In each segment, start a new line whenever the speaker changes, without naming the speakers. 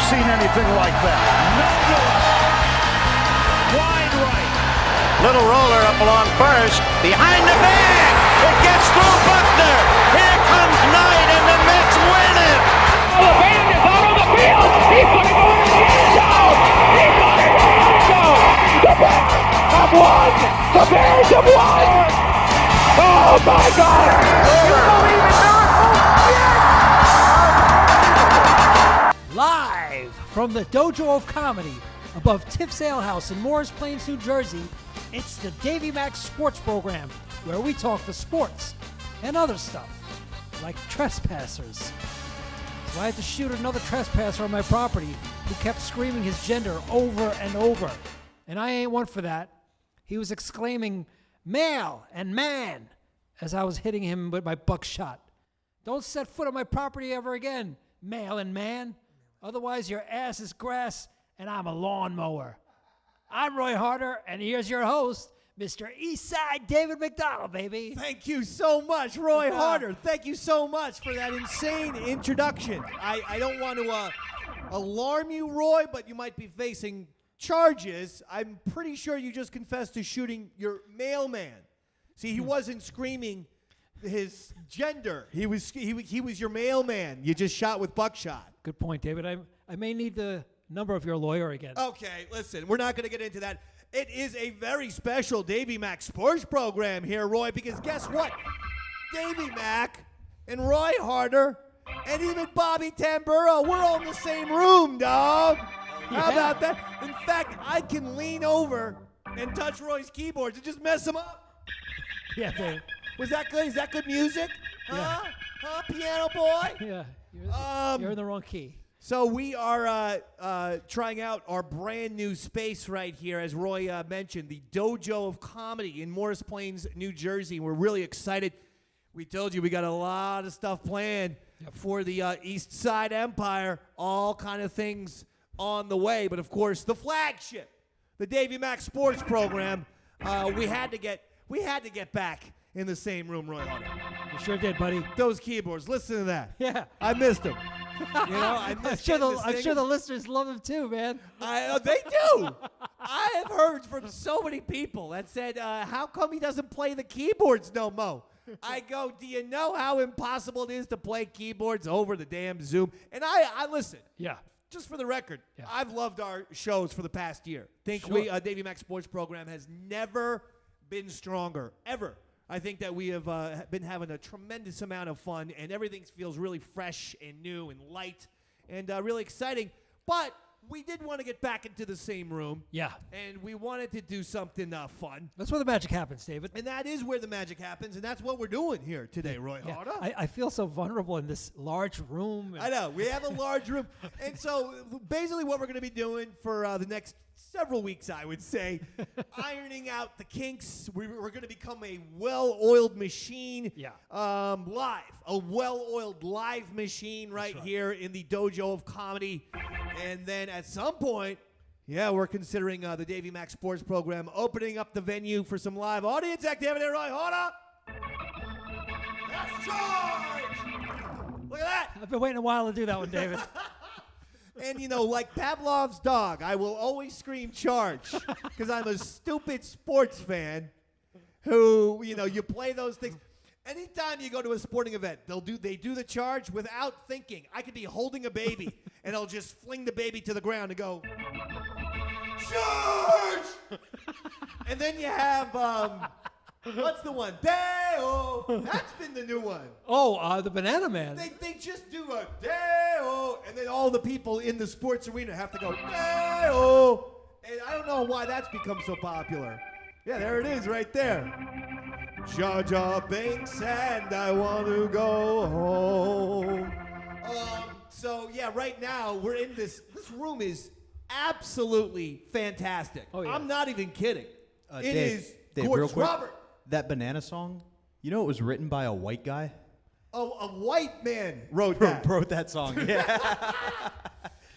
seen anything like that.
No good. Wide right.
Little roller up along first. Behind the bag. It gets through Buckner. Here comes Knight, and the Mets win it.
Oh, the band is out on the field. He's going to go into the end zone. He's going to the end zone. The Bears have won. The Bears have won. Oh, my God. You believe in miracles? Yes.
Live from the Dojo of Comedy above Tiff's Ale House in Morris Plains, New Jersey, it's the Davey Mac Sports Program, where we talk the sports and other stuff, like trespassers. So I had to shoot another trespasser on my property who kept screaming his gender over and over. And I ain't one for that. He was exclaiming, "male" and "man," as I was hitting him with my buckshot. Don't set foot on my property ever again, male and man. Otherwise, your ass is grass, and I'm a lawnmower. I'm Roy Harter, and here's your host, Mr. Eastside David McDonald, baby.
Thank you so much, Roy Harter. Thank you so much for that insane introduction. I don't want to alarm you, Roy, but you might be facing charges. I'm pretty sure you just confessed to shooting your mailman. See, he wasn't screaming his gender. He was your mailman. You just shot with buckshot.
Good point, David. I may need the number of your lawyer again.
Okay, listen, we're not going to get into that. It is a very special Davey Mac Sports Program here, Roy, because guess what? Davey Mac and Roy Harter and even Bobby Tamburro, we're all in the same room, dog.
Yeah.
How about that? In fact, I can lean over and touch Roy's keyboards and just mess him up.
Yeah, David.
Was that good? Is that good music?
Yeah.
Huh, piano boy?
Yeah, you're in the wrong key.
So we are trying out our brand new space right here, as Roy mentioned, the Dojo of Comedy in Morris Plains, New Jersey. We're really excited. We told you we got a lot of stuff planned for the East Side Empire, all kind of things on the way. But, of course, the flagship, the Davey Mac Sports Program, we had to get back in the same room, Roy Harter.
You sure did, buddy.
Those keyboards, listen to that.
Yeah.
I missed them. You know,
I'm sure the listeners love him too, man.
They do. I have heard from so many people that said, how come he doesn't play the keyboards no more? I go, do you know how impossible it is to play keyboards over the damn Zoom? And I listen.
Yeah.
Just for the record,
Yeah.
I've loved our shows for the past year.
Sure.
Davey Mac Sports Program has never been stronger, ever. I think that we have been having a tremendous amount of fun, and everything feels really fresh and new and light and really exciting. But we did want to get back into the same room.
Yeah.
And we wanted to do something fun.
That's where the magic happens, David.
And that is where the magic happens, and that's what we're doing here today, Roy Harter.
I feel so vulnerable in this large room.
I know. We have a large room. And so basically what we're going to be doing for the next several weeks, I would say, ironing out the kinks. We're going to become a well-oiled machine.
Yeah.
Live. A well-oiled live machine right here in the Dojo of Comedy. And then at some point, we're considering the Davey Mac Sports Program opening up the venue for some live audience activity. Roy Harter. That's charge! Look at that!
I've been waiting a while to do that one, David.
And, you know, like Pavlov's dog, I will always scream charge because I'm a stupid sports fan who, you know, you play those things. Anytime you go to a sporting event, they do the charge without thinking. I could be holding a baby, and I'll just fling the baby to the ground and go, charge! And then you have, what's the one? Deo! That's been the new one.
Oh, the Banana Man.
They just do a Deo, and then all the people in the sports arena have to go Deo. And I don't know why that's become so popular. Yeah, there it is right there. Jaja Binks and I want to go home. So, yeah, right now we're in this room is absolutely fantastic.
Oh, yeah.
I'm not even kidding. It is
Dave,
gorgeous.
real quick,
Robert.
that Banana song, you know it was written by a white guy?
Oh, a white man wrote that.
Wrote that song, yeah.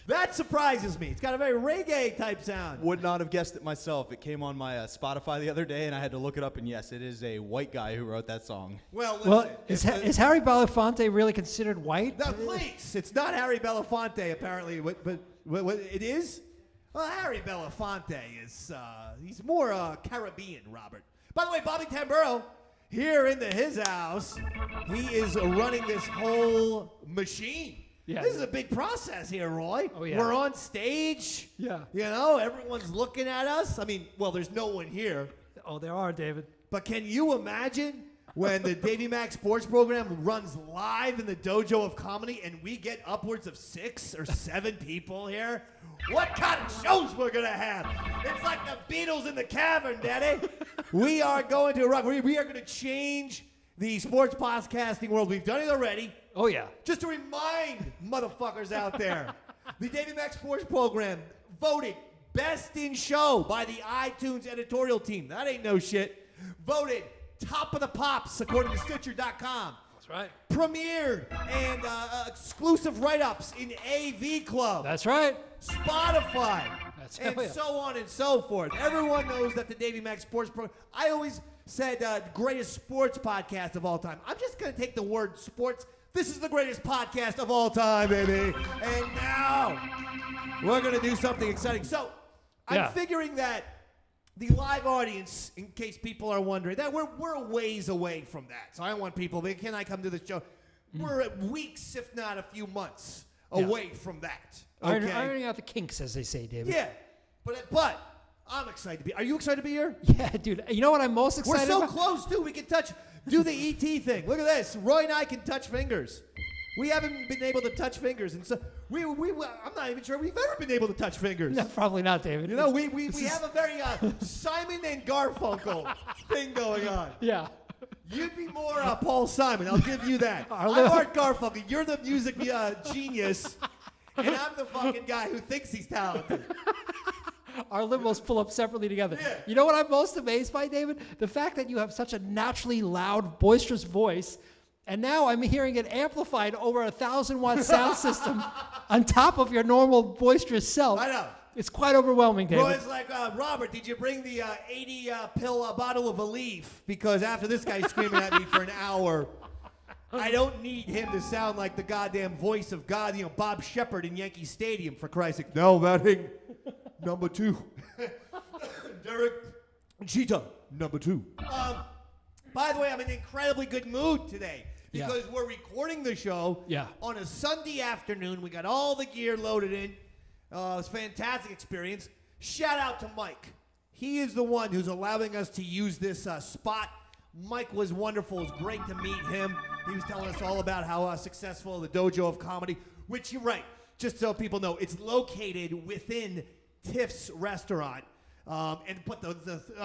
That surprises me. It's got a very reggae type sound.
Would not have guessed it myself. It came on my Spotify the other day, and I had to look it up, and yes, it is a white guy who wrote that song.
Well, listen.
Well, is Harry Belafonte really considered white?
Please, it's not Harry Belafonte, apparently, but What it is? Well, Harry Belafonte is, he's more Caribbean, Robert. By the way, Bobby Tamburro, here in his house, he is running this whole machine.
Yeah.
This is a big process here, Roy.
Oh, yeah.
We're on stage.
Yeah.
You know, everyone's looking at us. I mean, well, there's no one here.
Oh, there are, David.
But can you imagine when the Davey Mac Sports Program runs live in the Dojo of Comedy and we get upwards of 6 or 7 people here? What kind of shows we're going to have? It's like the Beatles in the cavern, Daddy. We are going to rock. We are going to change the sports podcasting world. We've done it already.
Oh, yeah.
Just to remind motherfuckers out there, the Davey Mac Sports Program voted Best in Show by the iTunes editorial team. That ain't no shit. Voted Top of the Pops according to Stitcher.com.
That's right.
Premiered and exclusive write-ups in AV Club.
That's right.
Spotify. And
oh, yeah.
so on and so forth. Everyone knows that the Davey Mac Sports Program. I always said greatest sports podcast of all time. I'm just going to take the word sports. This is the greatest podcast of all time, baby. And now we're going to do something exciting. So I'm figuring that the live audience, in case people are wondering, that we're a ways away from that. So I want people, can I come to the show? We're weeks, if not a few months, away from that. Okay?
Ironing out the kinks, as they say, David.
Yeah. But I'm excited to be. Are you excited to be here?
Yeah, dude. You know what I'm most excited
We're so
about?
close, too. We can do the ET thing. Look at this. Roy and I can touch fingers. We haven't been able to touch fingers, and so I'm not even sure we've ever been able to touch fingers.
No, probably not, David.
You know, we have a very Simon and Garfunkel thing going on.
Yeah.
You'd be more Paul Simon. I'll give you that. I'm Art Garfunkel. You're the music genius, and I'm the fucking guy who thinks he's talented.
Our limos pull up separately together.
Yeah.
You know what I'm most amazed by, David? The fact that you have such a naturally loud, boisterous voice, and now I'm hearing it amplified over a 1,000-watt sound system on top of your normal boisterous self.
I know.
It's quite overwhelming, David.
Roy's like, Robert, did you bring the 80-pill bottle of Aleve? Because after this guy's screaming at me for an hour, I don't need him to sound like the goddamn voice of God, you know, Bob Shepard in Yankee Stadium, for Christ's sake. No, batting number 2. Derek Jeter, number 2. By the way, I'm in an incredibly good mood today because we're recording the show on a Sunday afternoon. We got all the gear loaded in. It was a fantastic experience. Shout out to Mike. He is the one who's allowing us to use this spot. Mike was wonderful. It was great to meet him. He was telling us all about how successful the Dojo of Comedy, which you're right, just so people know, it's located within Tiff's restaurant. I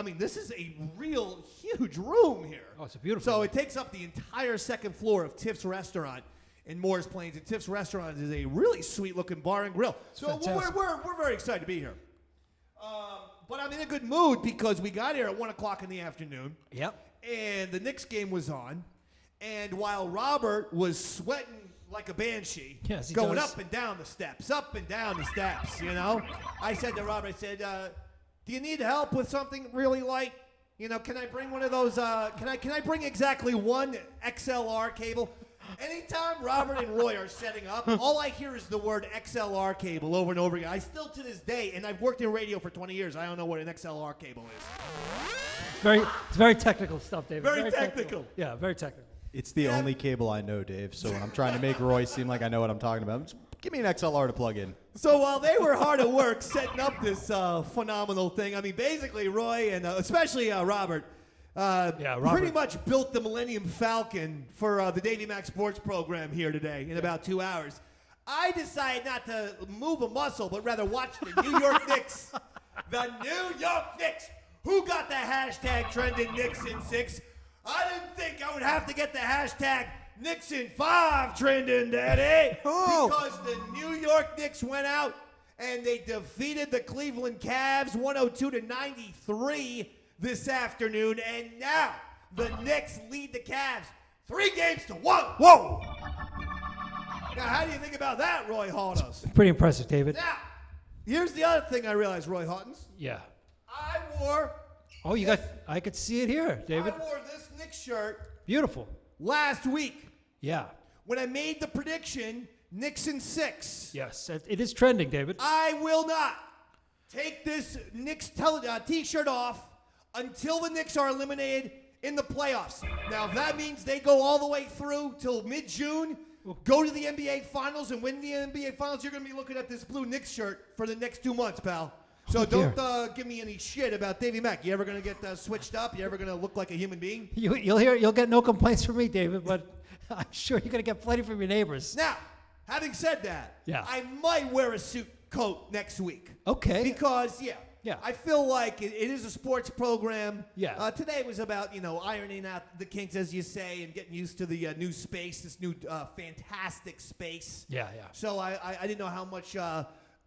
mean, this is a real huge room here.
Oh, it's a beautiful room.
So it takes up the entire second floor of Tiff's restaurant in Morris Plains. And Tiff's restaurant is a really sweet-looking bar and grill. So we're very excited to be here. But I'm in a good mood because we got here at 1 o'clock in the afternoon.
Yep.
And the Knicks game was on. And while Robert was sweating like a banshee,
yes,
going
does.
up and down the steps, you know, I said to Robert, I said, do you need help with something really light? You know, can I bring one of those, can I bring exactly one XLR cable? Anytime Robert and Roy are setting up, all I hear is the word XLR cable over and over again. I still to this day, and I've worked in radio for 20 years, I don't know what an XLR cable is.
It's very technical stuff, David.
Very technical.
Yeah, very technical.
It's the only cable I know, Dave. So when I'm trying to make Roy seem like I know what I'm talking about, just give me an XLR to plug in.
So while they were hard at work setting up this phenomenal thing, I mean, basically Roy and especially Robert, pretty much built the Millennium Falcon for the Davey Mac Sports Program here today in about 2 hours. I decided not to move a muscle, but rather watch the New York Knicks. The New York Knicks. Who got the hashtag trending Knicks in 6? I didn't think I would have to get the hashtag Knicks in 5 trending, Daddy.
Oh.
Because the New York Knicks went out and they defeated the Cleveland Cavs 102-93 this afternoon. And now the Knicks lead the Cavs 3-1.
Whoa!
Now, how do you think about that, Roy Hawtins?
Pretty impressive, David.
Now, here's the other thing I realized, Roy Hawtins.
Yeah.
I wore...
Oh, I could see it here, David.
I wore this Knicks shirt
Beautiful.
last week
Yeah.
when I made the prediction Knicks in 6.
Yes, it is trending, David.
I will not take this Knicks T-shirt off until the Knicks are eliminated in the playoffs. Now, if that means they go all the way through till mid-June, go to the NBA Finals and win the NBA Finals, you're going to be looking at this blue Knicks shirt for the next 2 months, pal. So don't give me any shit about Davey Mac. You ever going to get switched up? You ever going to look like a human being?
You'll get no complaints from me, David, but I'm sure you're going to get plenty from your neighbors.
Now, having said that,
Yeah.
I might wear a suit coat next week.
Okay.
Because,
Yeah.
I feel like it is a sports program.
Yeah.
Today was about, ironing out the kinks, as you say, and getting used to the new space, this new fantastic space.
Yeah.
So I didn't know how much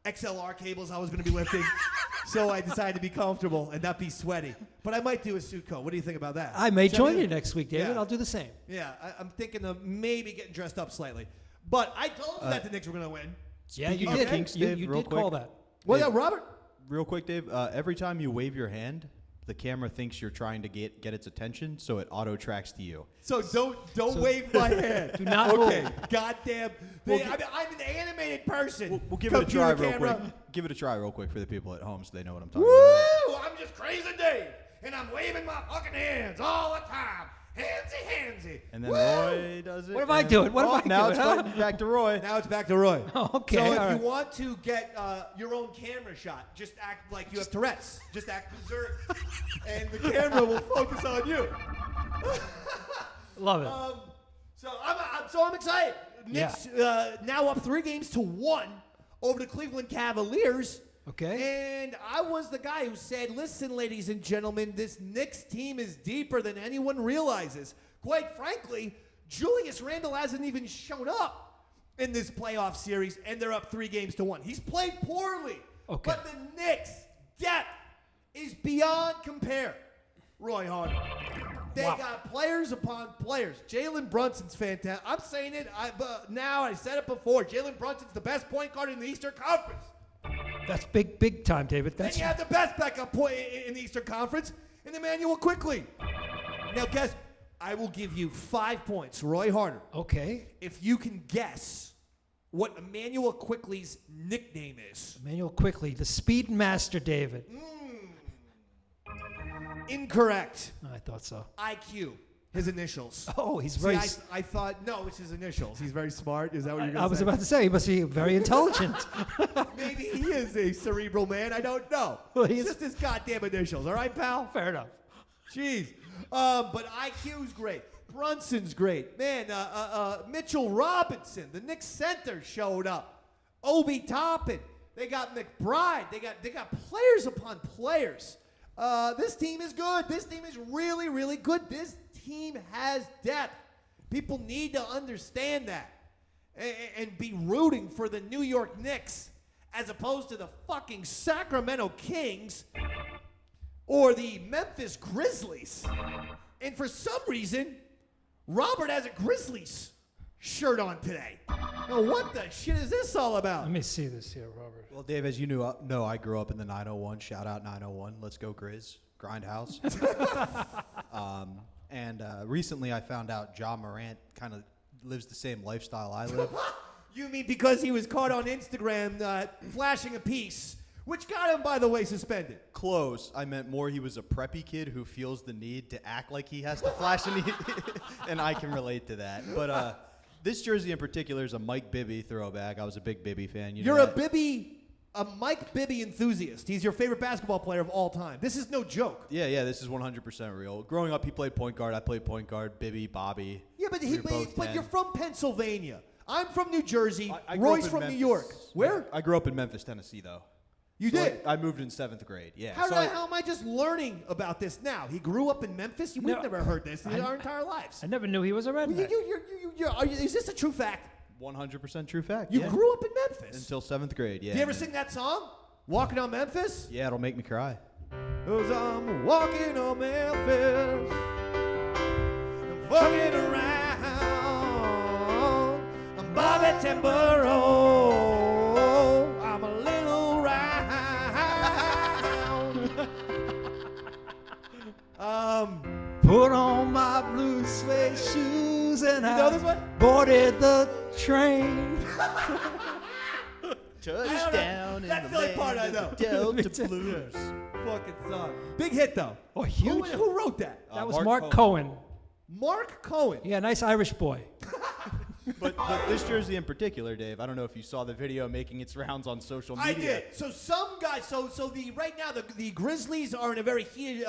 XLR cables I was going to be lifting. So I decided to be comfortable and not be sweaty. But I might do a suit coat. What do you think about that?
I may
Check
join
it
you
out.
next week, David.
Yeah.
I'll do the same.
Yeah, I'm thinking of maybe getting dressed up slightly. But I told you that the Knicks were going to win.
Yeah, you
Speaking of
did.
kinks,
You
Dave, real
did call
quick.
that.
Well,
Dave,
yeah, Robert.
Real quick, Dave. Every time you wave your hand, the camera thinks you're trying to get its attention, so it auto tracks to you.
So don't wave my hand.
Do not
Okay,
move.
goddamn.
We'll
I'm an animated person.
We'll give it a
Computer
try real
camera.
quick. Give it a try real quick for the people at home so they know what I'm talking
Woo! I'm just crazy Dave, and I'm waving my fucking hands all the time. Handsy.
And then
Woo!
Roy does it.
What am I
and-
doing? What am I
now
doing,
it's
huh?
back to Roy.
Now it's back to Roy.
Okay,
So
all
if
right.
you want to get your own camera shot, just act like you have Tourette's. Just act berserk, and the camera will focus on you.
Love it.
So I'm excited. Knicks now up 3-1 over the Cleveland Cavaliers.
Okay.
And I was the guy who said, listen, ladies and gentlemen, this Knicks team is deeper than anyone realizes. Quite frankly, Julius Randle hasn't even shown up in this playoff series, and they're up 3-1. He's played poorly.
Okay.
But the Knicks' depth is beyond compare. Roy Harter. They got players upon players. Jalen Brunson's fantastic. I'm saying it now. I said it before. Jalen Brunson's the best point guard in the Eastern Conference.
That's big time, David.
Then you have the best backup point in the Eastern Conference, in Emmanuel Quickly. Now, guess, I will give you 5 points, Roy Harter,
Okay.
if you can guess what Emmanuel Quickly's nickname is.
Emmanuel Quickly, the Speed Master, David.
Incorrect.
I thought so.
IQ, his initials.
Oh, he's
See,
very.
I thought, no, it's his initials. He's very smart. Is that what you're going to say?
I was about to say he must be very intelligent.
Maybe he is a cerebral man. I don't know.
Well,
It's
he's-
just his goddamn initials. All right, pal?
Fair enough.
Jeez. But IQ's great. Brunson's great. Man, Mitchell Robinson, the Knicks center, showed up. Obi Toppin. They got McBride. They got players upon players. This team is good. This team is really, really good. This team has depth. People need to understand that and be rooting for the New York Knicks as opposed to the fucking Sacramento Kings or the Memphis Grizzlies. And for some reason, Robert has a Grizzlies shirt on today. Now, what the shit is this all about?
Let me see this here, Robert.
Well, Dave, as you know, I grew up in the 901. Shout out 901. Let's go Grizz. Grindhouse. And recently I found out Ja Morant kind of lives the same lifestyle I live.
You mean because he was caught on Instagram flashing a piece, which got him, by the way, suspended?
Close. I meant more he was a preppy kid who feels the need to act like he has to flash and I can relate to that. But this jersey in particular is a Mike Bibby throwback. I was a big Bibby fan. You know
You're
that?
a Mike Bibby enthusiast. He's your favorite basketball player of all time. This is no joke.
Yeah, this is 100% real. Growing up, he played point guard. I played point guard. Bibby, Bobby.
Yeah, but
We were both
but
10.
you're from Pennsylvania. I'm from New Jersey.
I grew up
Roy's
in
from
Memphis.
New York. Where?
I grew up in Memphis, Tennessee, though.
You
So
did?
I moved in 7th grade. Yeah.
How
So
the hell am I just learning about this now? He grew up in Memphis? We've
No,
never heard this in our entire lives.
I never knew he was a redneck.
Is this a true fact?
100% true fact.
You
yeah.
grew up in Memphis?
Until 7th grade, yeah.
Do you ever
and then-
sing that song? Walking on Memphis?
Yeah, it'll make me cry.
'Cause I'm walking on Memphis. I'm fucking around. I'm Bobby Tamburro. I'm a little round.
Put on my blue suede shoes and
You know
I
this one?
boarded the train.
Touchdown in
That's
the
the only part I
land
know.
of the Delta Blues.
Fucking song. Big hit though.
Oh, huge.
Who wrote that?
That was
Mark
Mark Cohen.
Mark Cohen.
Yeah, nice Irish boy.
But this jersey in particular, Dave, I don't know if you saw the video making its rounds on social media.
I did. So some guys. So the right now the Grizzlies are in a very heated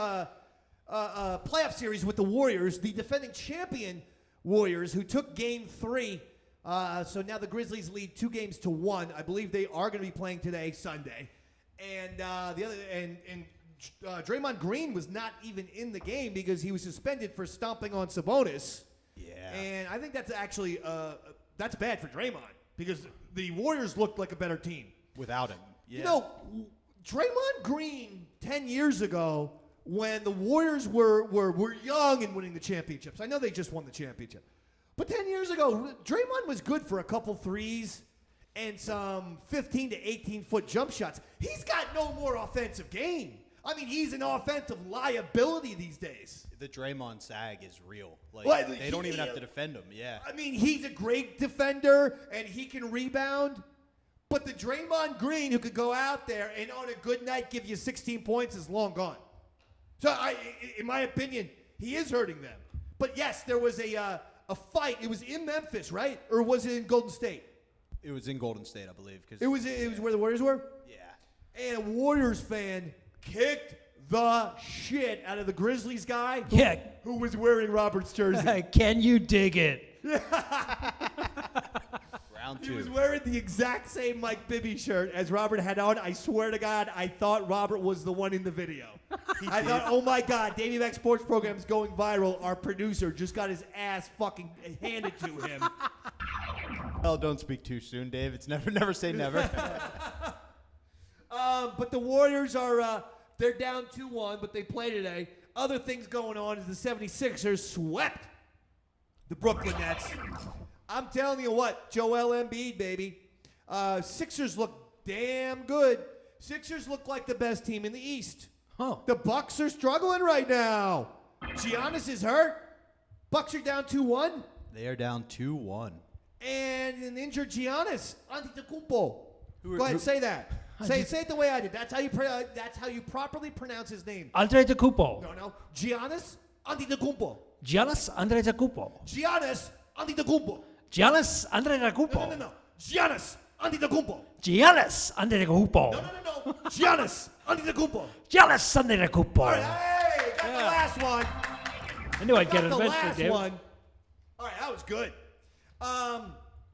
playoff series with the Warriors, the defending champion Warriors, who took Game 3. So now the Grizzlies lead 2-1. I believe they are going to be playing today, Sunday, and Draymond Green was not even in the game because he was suspended for stomping on Sabonis.
Yeah.
And I think that's actually that's bad for Draymond because the Warriors looked like a better team.
Without him. Yeah.
You know, Draymond Green 10 years ago when the Warriors were young and winning the championships. I know they just won the championship. But 10 years ago, Draymond was good for a couple threes and some 15 to 18-foot jump shots. He's got no more offensive game. I mean, he's an offensive liability these days.
The Draymond sag is real. Like
Well,
they don't even have to defend him. Yeah.
I mean, he's a great defender, and he can rebound. But the Draymond Green who could go out there and on a good night give you 16 points is long gone. So, in my opinion, he is hurting them. But, yes, there was a fight. It was in Memphis, right? Or was it in Golden State?
It was in Golden State, I believe.
It was where the Warriors were?
Yeah.
And a Warriors fan kicked the shit out of the Grizzlies guy who was wearing Robert's jersey.
Can you dig it?
Round
He was
2.
wearing the exact same Mike Bibby shirt as Robert had on. I swear to God, I thought Robert was the one in the video. I thought, oh my God, Davey Mac Sports Program is going viral. Our producer just got his ass fucking handed to him.
Well, don't speak too soon, Dave. It's never say never.
But the Warriors are, they're down 2-1, but they play today. Other things going on is the 76ers swept the Brooklyn Nets. I'm telling you what, Joel Embiid, baby. Sixers look damn good. Sixers look like the best team in the East.
Oh.
The Bucks are struggling right now. Giannis is hurt. Bucks are down 2-1.
They are down 2-1.
And an injured Giannis, Antetokounmpo. Go ahead, say that. Say it the way I did. That's how you properly pronounce his name.
Antetokounmpo.
No. Giannis Antetokounmpo.
Giannis Antetokounmpo.
Giannis Antetokounmpo.
Giannis Antetokounmpo.
No. Giannis Antetokounmpo.
Giannis Antetokounmpo.
No. Giannis Antetokounmpo.
Giannis Antetokounmpo.
All right, hey, got the last one.
I knew I'd get it
Got the
eventually,
last
Dave.
one. All right, that was good.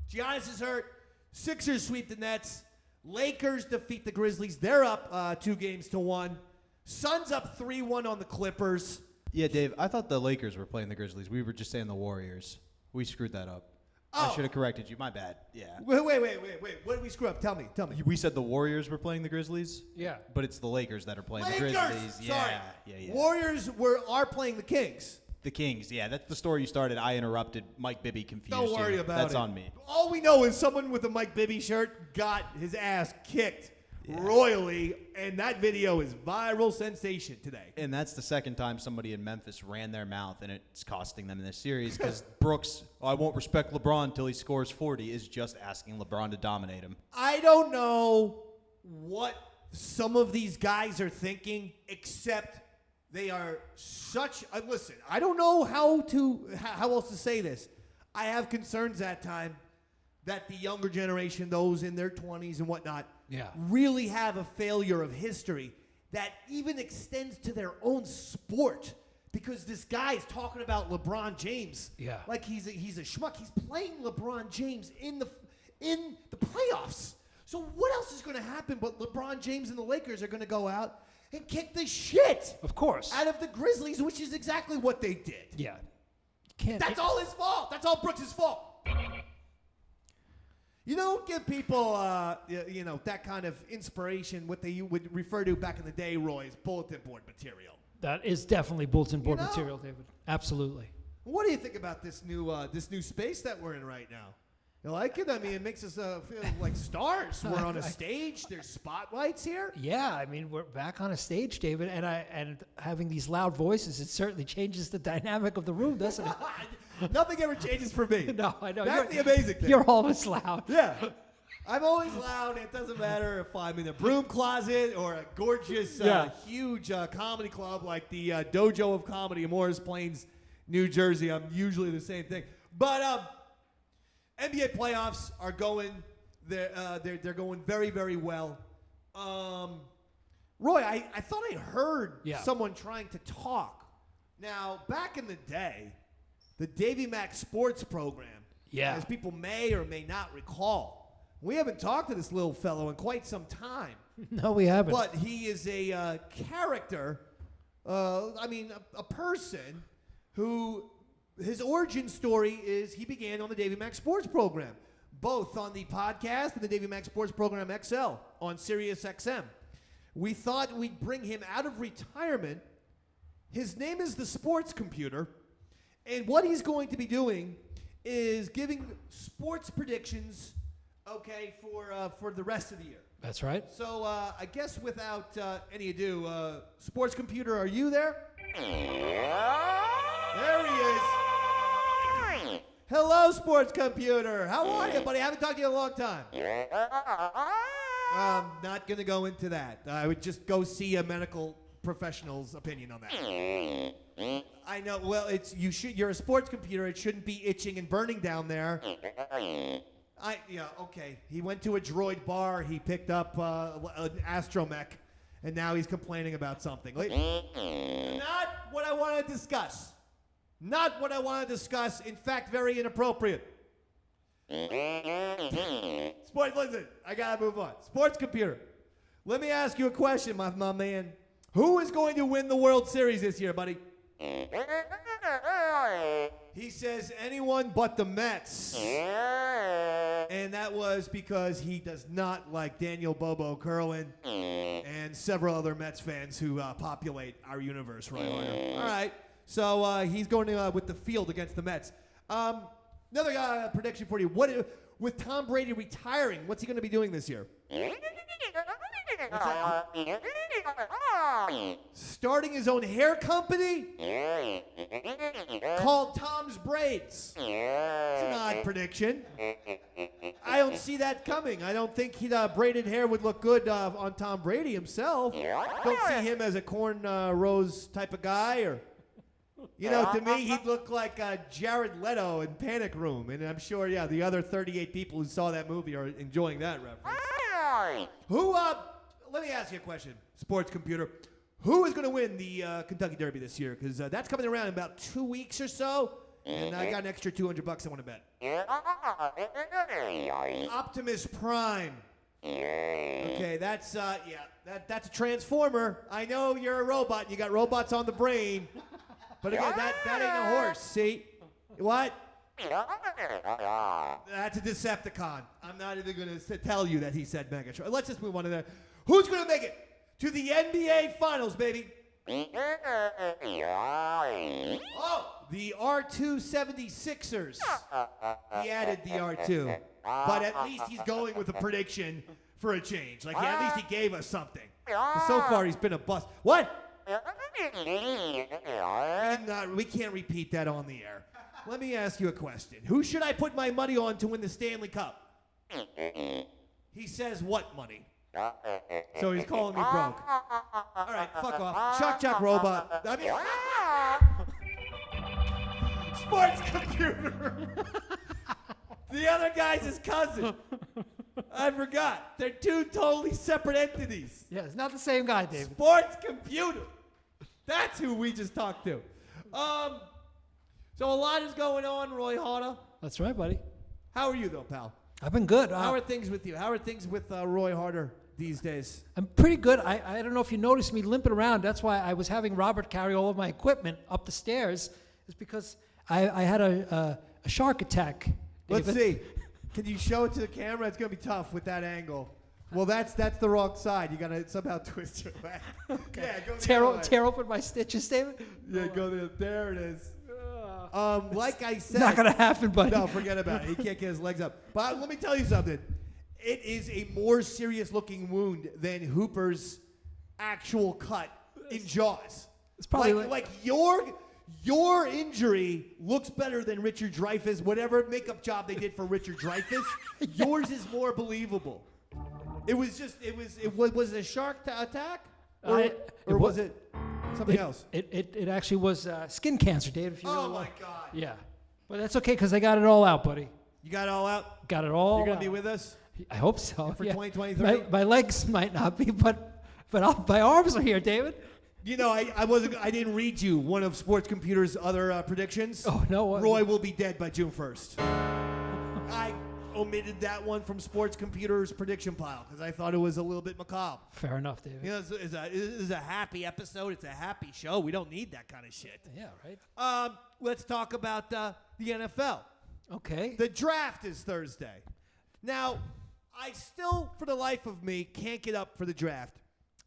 Giannis is hurt. Sixers sweep the Nets. Lakers defeat the Grizzlies. They're up 2-1. Suns up 3-1 on the Clippers.
Yeah, Dave, I thought the Lakers were playing the Grizzlies. We were just saying the Warriors. We screwed that up. I should have corrected you. My bad. Yeah.
Wait. What did we screw up? Tell me.
We said the Warriors were playing the Grizzlies?
Yeah.
But it's the Lakers that are playing
Lakers!
the Grizzlies.
Sorry.
Yeah.
Warriors are playing the Kings.
The Kings, yeah. That's the story you started. I interrupted. Mike Bibby confused
Don't worry
you.
about
That's
it.
on me.
All we know is someone with a Mike Bibby shirt got his ass kicked royally, and that video is viral sensation today.
And that's the second time somebody in Memphis ran their mouth, and it's costing them in this series because Brooks, I won't respect LeBron until he scores 40, is just asking LeBron to dominate him.
I don't know what some of these guys are thinking, except they are such. Listen, I don't know how else to say this. I have concerns at time that the younger generation, those in their 20s and whatnot, really have a failure of history that even extends to their own sport. Because this guy is talking about LeBron James like he's a schmuck. He's playing LeBron James in the playoffs. So what else is going to happen but LeBron James and the Lakers are going to go out and kick the shit
Of course.
out of the Grizzlies, which is exactly what they did.
Yeah.
That's all his fault. That's all Brooks' fault. You don't give people, that kind of inspiration, what they would refer to back in the day, Roy, as bulletin board material.
That is definitely bulletin board
know?
material, David. Absolutely.
What do you think about this new space that we're in right now? You like it? I mean, it makes us feel like stars. We're on a stage. There's spotlights here.
Yeah, I mean, we're back on a stage, David, and having these loud voices, it certainly changes the dynamic of the room, doesn't it?
Nothing ever changes for me.
No, I know.
That's the amazing thing.
You're always loud.
Yeah. I'm always loud. It doesn't matter if I'm in a broom closet or a gorgeous, huge comedy club like the Dojo of Comedy in Morris Plains, New Jersey. I'm usually the same thing. But NBA playoffs are going. They're going very, very well. Roy, I thought I heard someone trying to talk. Now, back in the day, the Davey Mac Sports Program, as people may or may not recall, we haven't talked to this little fellow in quite some time.
No, we haven't.
But he is a character, a person who his origin story is he began on the Davey Mac Sports Program, both on the podcast and the Davey Mac Sports Program XL on Sirius XM. We thought we'd bring him out of retirement. His name is the Sports Computer, and what he's going to be doing is giving sports predictions, for the rest of the year.
That's right.
So I guess without any ado, Sports Computer, are you there? There he is. Hello, Sports Computer. How are you, buddy? I haven't talked to you in a long time. I'm not going to go into that. I would just go see a medical professional's opinion on that. I know. Well, you're a sports computer. It shouldn't be itching and burning down there. Okay. He went to a droid bar. He picked up an astromech, and now he's complaining about something. Not what I want to discuss. Not what I want to discuss. In fact, very inappropriate. Sports, listen, I got to move on. Sports Computer. Let me ask you a question, my man. Who is going to win the World Series this year, buddy? He says anyone but the Mets. And that was because he does not like Daniel Bobo Curlin and several other Mets fans who populate our universe right now. All right. So he's going with the field against the Mets. Another prediction for you. With Tom Brady retiring, what's he going to be doing this year? Starting his own hair company called Tom's Braids. It's an odd prediction. I don't see that coming. I don't think braided hair would look good on Tom Brady himself. Don't see him as a cornrows type of guy, or to me he'd look like Jared Leto in Panic Room, and I'm sure the other 38 people who saw that movie are enjoying that reference. Let me ask you a question, Sports Computer. Who is going to win the Kentucky Derby this year? Because that's coming around in about 2 weeks or so, and I got an extra $200 I want to bet. Optimus Prime. Okay, that's that's a transformer. I know you're a robot. And you got robots on the brain, but again, that ain't a horse. See what? That's a Decepticon. I'm not even going to tell you that he said Megatron. Let's just move on to that. Who's going to make it to the NBA Finals, baby? Oh, the R276ers. He added the R2. But at least he's going with a prediction for a change. At least he gave us something. So far, he's been a bust. What? We can't repeat that on the air. Let me ask you a question. Who should I put my money on to win the Stanley Cup? He says what money? So he's calling me broke. All right, fuck off. Chuck robot. Sports Computer. The other guy's his cousin. I forgot. They're two totally separate entities.
Yeah, it's not the same guy, David.
Sports Computer. That's who we just talked to. So a lot is going on, Roy Harter.
That's right, buddy.
How are you, though, pal?
I've been good.
How are things with you? How are things with Roy Harter these days?
I'm pretty good. I don't know if you noticed me limping around. That's why I was having Robert carry all of my equipment up the stairs. It's because I had a shark attack. David.
Let's see. Can you show it to the camera? It's going to be tough with that angle. Well, that's the wrong side. You got to somehow twist your back. Okay. Yeah, go
tear open my stitches, David.
Yeah, go there. There it is. Like I said,
not gonna happen, buddy.
No, forget about it. He can't get his legs up. But let me tell you something. It is a more serious-looking wound than Hooper's actual cut in Jaws.
It's probably
like your Your injury looks better than Richard Dreyfuss. Whatever makeup job they did for Richard Dreyfuss, yours is more believable. It was it a shark attack? Or was it something else?
It actually was skin cancer, Dave. If you really
Oh, my
want.
God.
Yeah. But that's okay because I got it all out, buddy.
You got it all out?
Got it all
You're going
out.
to be with us?
I hope so.
For
yeah.
2023?
My legs might not be, but my arms are here, David.
You know, I didn't read you one of Sports Computer's other predictions.
Oh, no. What?
Roy will be dead by June 1st. I omitted that one from Sports Computer's prediction pile because I thought it was a little bit macabre.
Fair enough, David.
You know, it's a happy episode. It's a happy show. We don't need that kind of shit.
Yeah, right?
Let's talk about the NFL.
Okay.
The draft is Thursday. Now, I still, for the life of me, can't get up for the draft.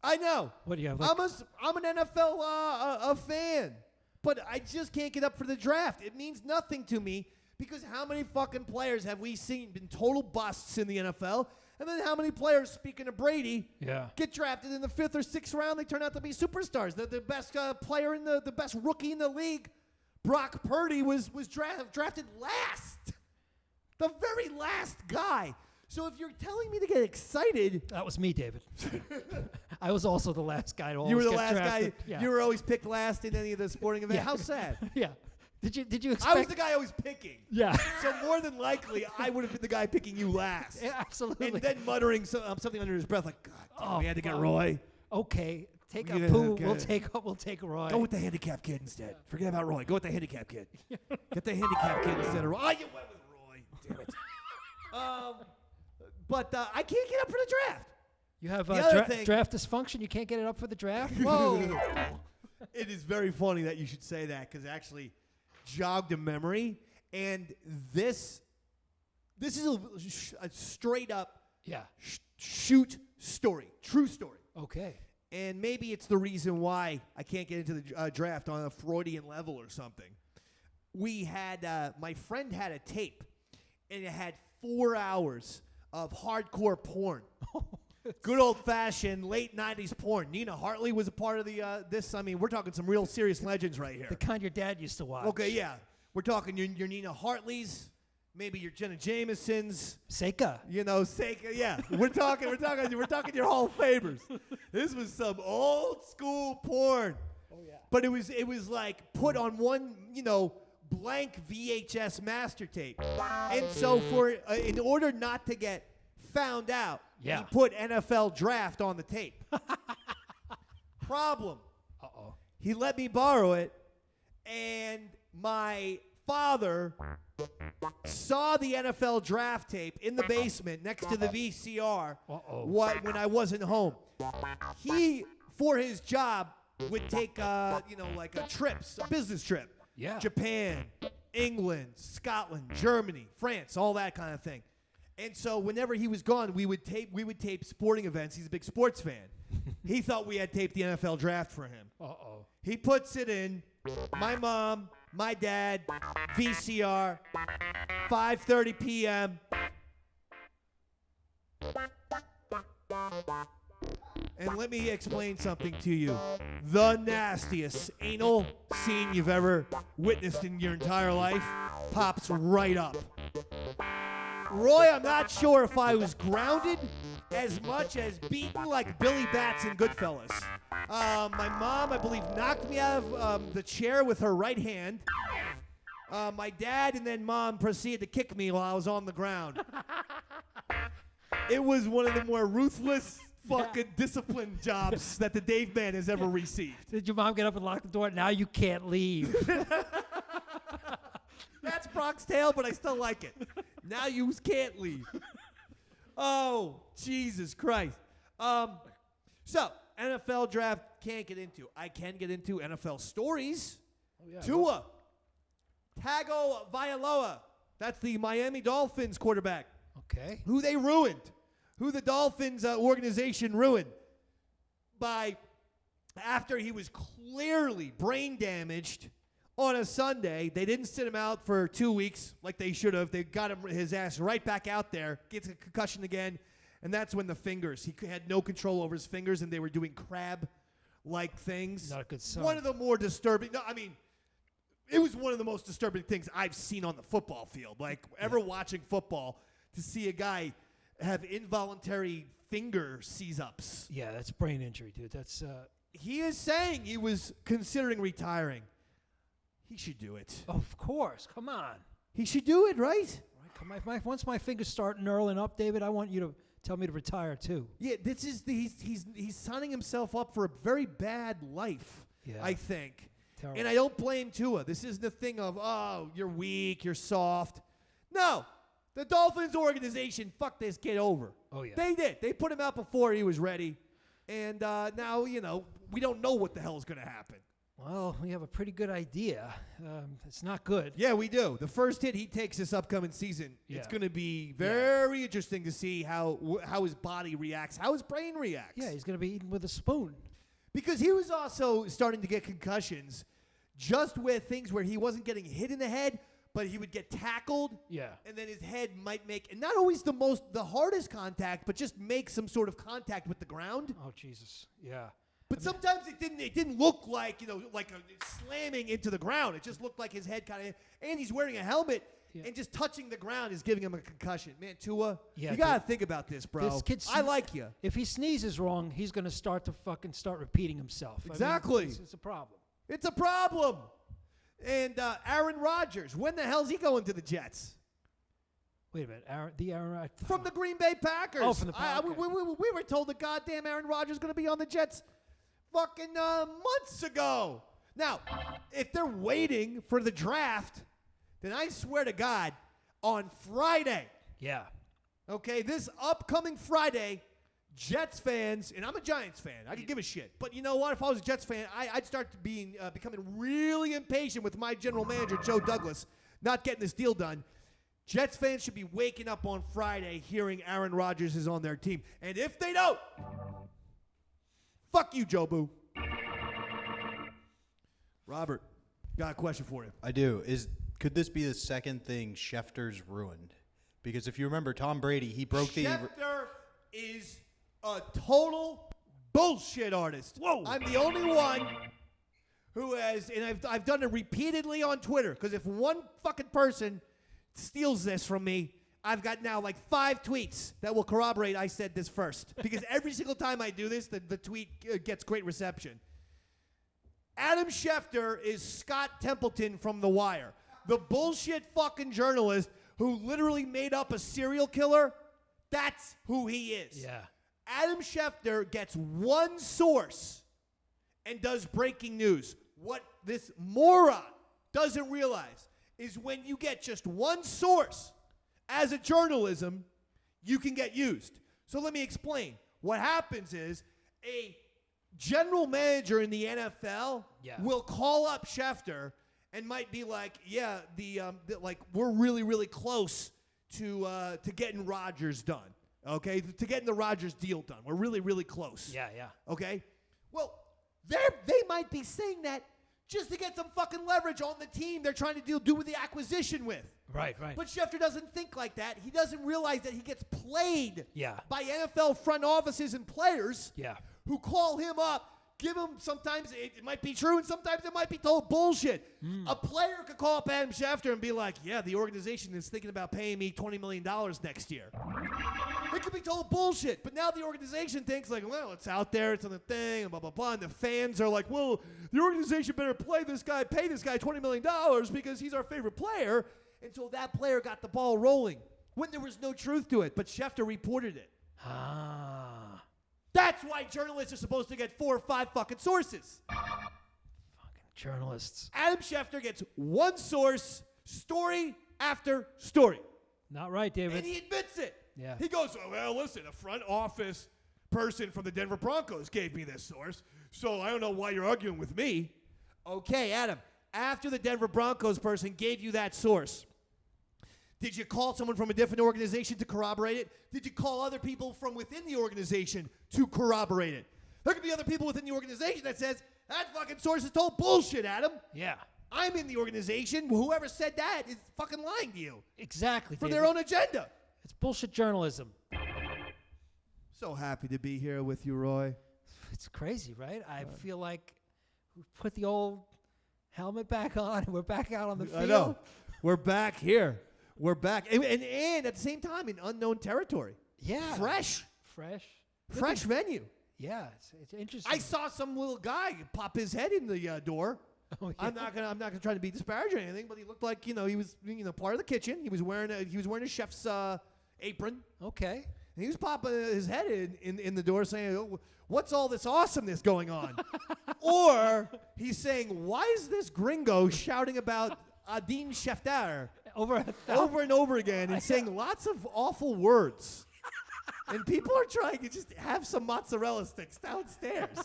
I know.
What do you have?
I'm an NFL a fan, but I just can't get up for the draft. It means nothing to me because how many fucking players have we seen been total busts in the NFL? And then how many players, speaking of Brady, get drafted in the 5th or 6th round? They turn out to be superstars. The best player in the best rookie in the league, Brock Purdy, was drafted last. The very last guy. So if you're telling me to get excited...
That was me, David. I was also the last guy to always
You were the
get
last
drafted.
guy.
Yeah.
You were always picked last in any of the sporting events.
Yeah.
How sad.
Yeah. Did you expect...
I was the guy always picking.
Yeah.
So more than likely, I would have been the guy picking you last.
Yeah, absolutely.
And then muttering something under his breath like, God, damn, we had to get
fuck.
Roy.
Okay. Take
Yeah,
a poo.
okay.
We'll take Roy.
Go with the handicap kid instead. Forget about Roy. Go with the handicap kid. Get the handicap kid instead of Roy. Oh, you went with Roy. Damn it. But I can't get up for the draft.
You have
The other thing-
draft dysfunction. You can't get it up for the draft.
Whoa. It is very funny that you should say that because actually jogged a memory. And this is a straight up shoot story. True story.
Okay.
And maybe it's the reason why I can't get into the draft on a Freudian level or something. We had, my friend had a tape, and it had 4 hours of hardcore porn. Good old-fashioned late 90s porn. Nina Hartley was a part of this. I mean, we're talking some real serious legends right here.
The kind your dad used to watch.
Okay, yeah. We're talking your Nina Hartleys, maybe your Jenna Jamesons.
Seika.
You know, Seika, yeah. We're talking your Hall of Famers. This was some old school porn.
Oh yeah.
But it was like put on one, blank VHS master tape. And so in order not to get found out, he put NFL draft on the tape. Problem.
Uh-oh.
He let me borrow it, and my father saw the NFL draft tape in the basement next to the VCR when I wasn't home. He, for his job, would take like a business trip.
Yeah.
Japan, England, Scotland, Germany, France, all that kind of thing. And so whenever he was gone, we would tape sporting events. He's a big sports fan. He thought we had taped the NFL draft for him.
Uh-oh.
He puts it in. My mom, my dad, VCR, 5:30 p.m. And let me explain something to you. The nastiest anal scene you've ever witnessed in your entire life pops right up. Roy, I'm not sure if I was grounded as much as beaten like Billy Bats in Goodfellas. My mom, I believe, knocked me out of the chair with her right hand. My dad and then mom proceeded to kick me while I was on the ground. It was one of the more ruthless fucking discipline jobs that the Dave Man has ever received.
Did your mom get up and lock the door? Now you can't leave.
That's Brock's tale, but I still like it. Now you can't leave. Oh, Jesus Christ. So, NFL draft can't get into. I can get into NFL stories.
Oh, yeah.
Tua Tagovailoa. That's the Miami Dolphins quarterback.
Okay.
Who they ruined. Who the Dolphins organization ruined by after he was clearly brain damaged on a Sunday. They didn't sit him out for 2 weeks like they should have. They got his ass right back out there, gets a concussion again, and that's when the fingers. He had no control over his fingers, and they were doing crab-like things.
Not a good sign.
One of the more disturbing. No, I mean, it was one of the most disturbing things I've seen on the football field. Like, ever watching football, to see a guy have involuntary finger seize-ups.
Yeah, that's brain injury, dude. That's
He is saying he was considering retiring. He should do it.
of course. Come on.
He should do it, right?
Right, come once my fingers start knurling up, David, I want you to tell me to retire too.
Yeah, this is he's signing himself up for a very bad life,
Yeah.
I think.
Terrible.
And I don't blame Tua. This isn't the thing of, oh, you're weak, you're soft. No. The Dolphins organization fucked this kid over.
Oh, yeah.
They did. They put him out before he was ready. And now, we don't know what the hell is going to happen.
Well, we have a pretty good idea. It's not good.
Yeah, we do. The first hit he takes this upcoming season, it's
Yeah.
going to be very interesting to see how his body reacts, how his brain reacts.
Yeah, he's going to be eating with a spoon.
Because he was also starting to get concussions just with things where he wasn't getting hit in the head, but he would get tackled.
Yeah.
And then his head might make, and not always the hardest contact, but just make some sort of contact with the ground.
Oh, Jesus. Yeah.
But sometimes it didn't look like, like a slamming into the ground. It just looked like his head kind of, and he's wearing a helmet,
Yeah.
and just touching the ground is giving him a concussion. Man, Tua,
Yeah,
you got to
dude.
think about this, bro.
This kid
I like you.
If he sneezes wrong, he's going to start repeating himself. I mean,
Exactly.
it's a problem.
It's a problem. And Aaron Rodgers, when the hell's he going to the Jets?
Wait a minute. Aaron Rodgers.
From the Green Bay Packers.
Oh, from the Packers.
We were told the goddamn Aaron Rodgers is going to be on the Jets fucking months ago. Now, if they're waiting for the draft, then I swear to God, on Friday,
Yeah.
okay, this upcoming Friday, Jets fans, and I'm a Giants fan. I could give a shit. But you know what? If I was a Jets fan, I'd start becoming really impatient with my general manager, Joe Douglas, not getting this deal done. Jets fans should be waking up on Friday hearing Aaron Rodgers is on their team. And if they don't, fuck you, Joe Boo. Robert, got a question for you.
I do. Could this be the second thing Schefter's ruined? Because if you remember Tom Brady, he broke the...
Schefter is a total bullshit artist.
Whoa.
I'm the only one who has, and I've done it repeatedly on Twitter, because if one fucking person steals this from me, I've got now like 5 tweets that will corroborate I said this first. Because every single time I do this, the tweet gets great reception. Adam Schefter is Scott Templeton from The Wire. The bullshit fucking journalist who literally made up a serial killer. That's who he is.
Yeah.
Adam Schefter gets one source and does breaking news. What this moron doesn't realize is when you get just one source as a journalism, you can get used. So let me explain. What happens is a general manager in the NFL will call up Schefter and might be like, yeah, like we're really, really close to getting Rodgers done. Okay, to getting the Rodgers deal done. We're really, really close.
Yeah, yeah.
Okay? Well, they might be saying that just to get some fucking leverage on the team they're trying to do with the acquisition with.
Right, right.
But Schefter doesn't think like that. He doesn't realize that he gets played by NFL front offices and players who call him up, give him, sometimes it might be true and sometimes it might be total bullshit. A player could call up Adam Schefter and be like, yeah, the organization is thinking about paying me $20 million next year. It could be total bullshit, but now the organization thinks like, well, it's out there, it's on the thing, and blah, blah, blah, and the fans are like, well, the organization better pay this guy $20 million because he's our favorite player, and so that player got the ball rolling when there was no truth to it, but Schefter reported it.
Ah.
That's why journalists are supposed to get 4 or 5 fucking sources.
Fucking journalists.
Adam Schefter gets one source, story after story.
Not right, David.
And he admits it.
Yeah.
He goes, oh, well, listen, a front office person from the Denver Broncos gave me this source, so I don't know why you're arguing with me. Okay, Adam, after the Denver Broncos person gave you that source, did you call someone from a different organization to corroborate it? Did you call other people from within the organization to corroborate it? There could be other people within the organization that says, that fucking source is total bullshit, Adam.
Yeah.
I'm in the organization. Whoever said that is fucking lying to you.
Exactly,
For
David.
their own agenda.
It's bullshit journalism.
So happy to be here with you, Roy.
It's crazy, right? I feel like we put the old Helmet back on. We're back out on the field.
I know. We're back here. We're back. And at the same time, in unknown territory.
Yeah.
Fresh venue.
Yeah, it's interesting.
I saw some little guy pop his head in the door.
Oh, yeah.
I'm not gonna try to be disparaging or anything, but he looked like he was part of the kitchen. He was wearing a chef's apron.
Okay.
And he was popping his head in the door saying, "Oh, what's all this awesomeness going on?" Or he's saying, "Why is this gringo shouting about Adin Sheftar
Over
and over again and saying lots of awful words?" And people are trying to just have some mozzarella sticks downstairs.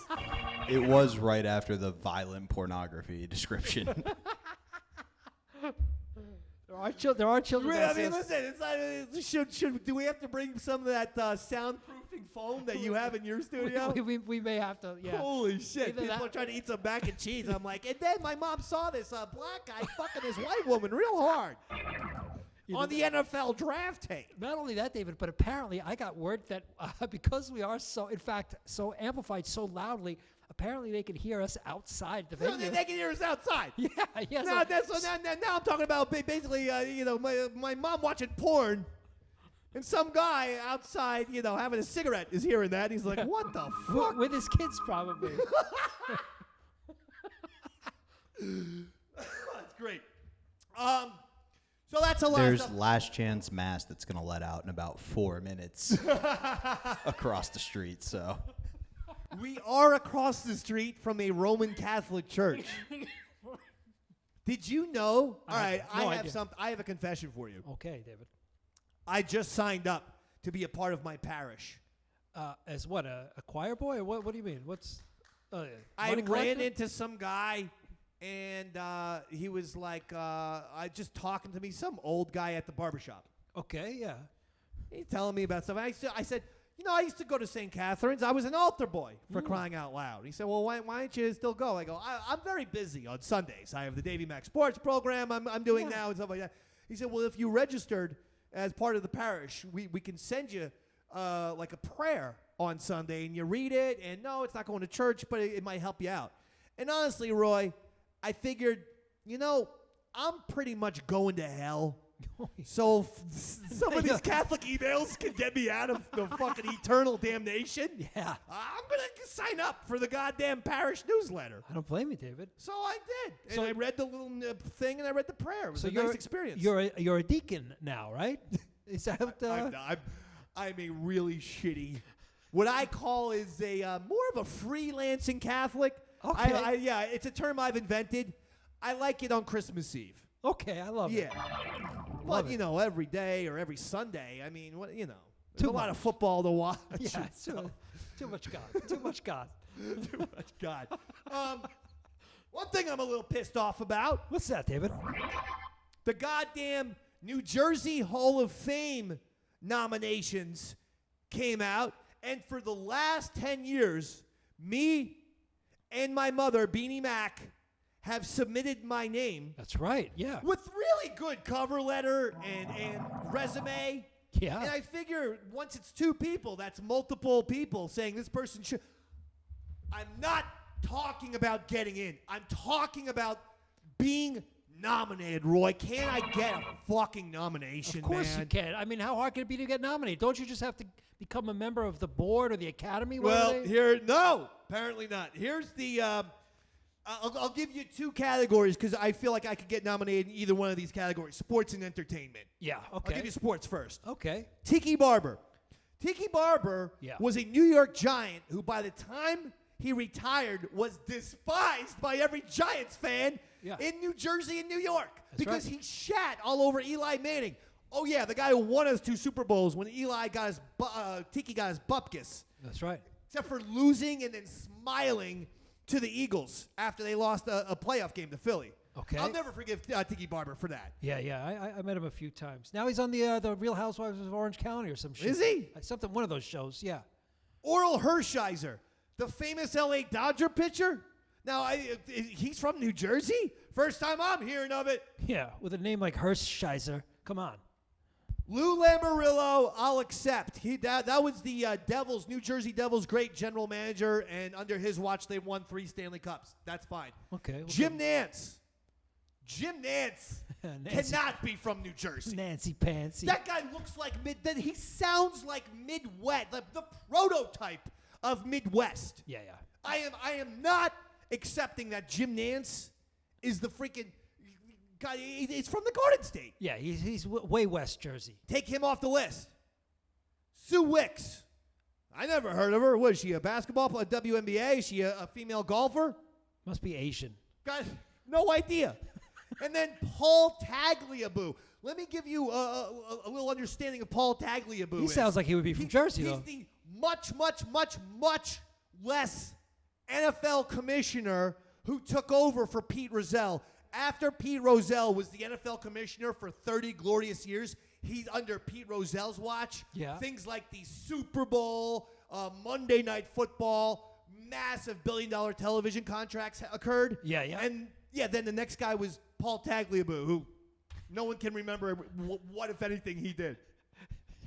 It was right after the violent pornography description.
There are children.
I mean, listen, it's like, do we have to bring some of that soundproofing foam that you have in your studio?
we may have to. Yeah.
Holy shit!
Either
People
that-
are trying to eat some mac and cheese. I'm like, and then my mom saw this black guy fucking this white woman real hard on the NFL draft tape.
Not only that, David, but apparently I got word that because we are so amplified so loudly, apparently they can hear us outside the venue.
They can hear us outside.
Yeah.
Now I'm talking about basically, my mom watching porn, and some guy outside, having a cigarette is hearing that. He's like, "What the fuck?"
With his kids, probably.
That's great. So that's a lot.
There's Last Chance Mass that's going to let out in about 4 minutes across the street. So
We are across the street from a Roman Catholic church. Did you know? All right, I have a confession for you.
Okay, David.
I just signed up to be a part of my parish.
As what, a choir boy? Or what do you mean? What's?
I
money
ran
collector?
into some guy, and he was like, just talking to me, some old guy at the barbershop.
Okay, yeah.
He's telling me about stuff. I said, I used to go to St. Catherine's. I was an altar boy, for crying out loud. He said, well, why don't you still go? I go, I'm very busy on Sundays. I have the Davey Mac Sports Program I'm doing now and stuff like that. He said, well, if you registered as part of the parish, we can send you like a prayer on Sunday, and you read it, and no, it's not going to church, but it might help you out. And honestly, Roy, I figured, I'm pretty much going to hell. So some of these Catholic emails can get me out of the fucking eternal damnation.
Yeah.
I'm going to sign up for the goddamn parish newsletter.
I don't blame you, David.
So I did. And
So-
I read the little thing, and I read the prayer. It was a nice experience.
You're a deacon now, right? Is that
I'm a really shitty, what I call is a more of a freelancing Catholic.
Okay.
Yeah, it's a term I've invented. I like it on Christmas Eve.
Okay, I love it.
But,
Love it.
every day or every Sunday, I mean, there's
Too
a lot of
much.
football to watch.
Yeah,
and stuff.
too much God. Too much God.
Too much God. One thing I'm a little pissed off about,
What's that, David?
the goddamn New Jersey Hall of Fame nominations came out, and for the last 10 years, me and my mother, Beanie Mac, have submitted my name
That's right. Yeah.
with really good cover letter and resume.
Yeah.
And I figure once it's two people, that's multiple people saying this person should. I'm not talking about getting in. I'm talking about being nominated, Roy. Can I get a fucking nomination,
Of course
man?
you can. I mean, how hard can it be to get nominated? Don't you just have to become a member of the board or the academy?
Well, no, apparently not. Here's the. I'll give you two categories because I feel like I could get nominated in either one of these categories: sports and entertainment.
Yeah. Okay.
I'll give you sports first.
Okay.
Tiki Barber. Tiki Barber
Yeah.
was a New York Giant who, by the time he retired, was despised by every Giants fan
Yeah.
in New Jersey and New York because
right.
he shat all over Eli Manning. Oh yeah, the guy who won us 2 Super Bowls when Tiki got his bupkis.
That's right.
Except for losing and then smiling to the Eagles after they lost a playoff game to Philly.
Okay.
I'll never forgive Tiki Barber for that.
Yeah. I met him a few times. Now he's on the Real Housewives of Orange County or some shit.
Is he?
One of those shows. Yeah.
Oral Hershiser, the famous L.A. Dodger pitcher. Now, he's from New Jersey? First time I'm hearing of it.
Yeah. With a name like Hershiser. Come on.
Lou Lamoriello, I'll accept. That was the Devils, New Jersey Devils' great general manager, and under his watch, they won 3 Stanley Cups. That's fine.
Okay.
Jim Nance. Jim Nance cannot be from New Jersey.
Nancy Pansy.
That guy looks like he sounds like Midwest, the prototype of Midwest.
Yeah.
I am not accepting that Jim Nance is the freaking guy. He's from the Garden State.
Yeah, he's way West Jersey.
Take him off the list. Sue Wicks. I never heard of her. What is she, a basketball player, WNBA? Is she a female golfer?
Must be Asian.
Got no idea. And then Paul Tagliabue. Let me give you a little understanding of Paul Tagliabue.
He sounds like he would be from Jersey, though.
He's the much less NFL commissioner who took over for Pete Rozelle. After Pete Rozelle was the NFL commissioner for 30 glorious years, he's under Pete Rozelle's watch.
Yeah.
Things like the Super Bowl, Monday Night Football, massive billion-dollar television contracts occurred.
Yeah.
And then the next guy was Paul Tagliabue, who no one can remember what, if anything, he did.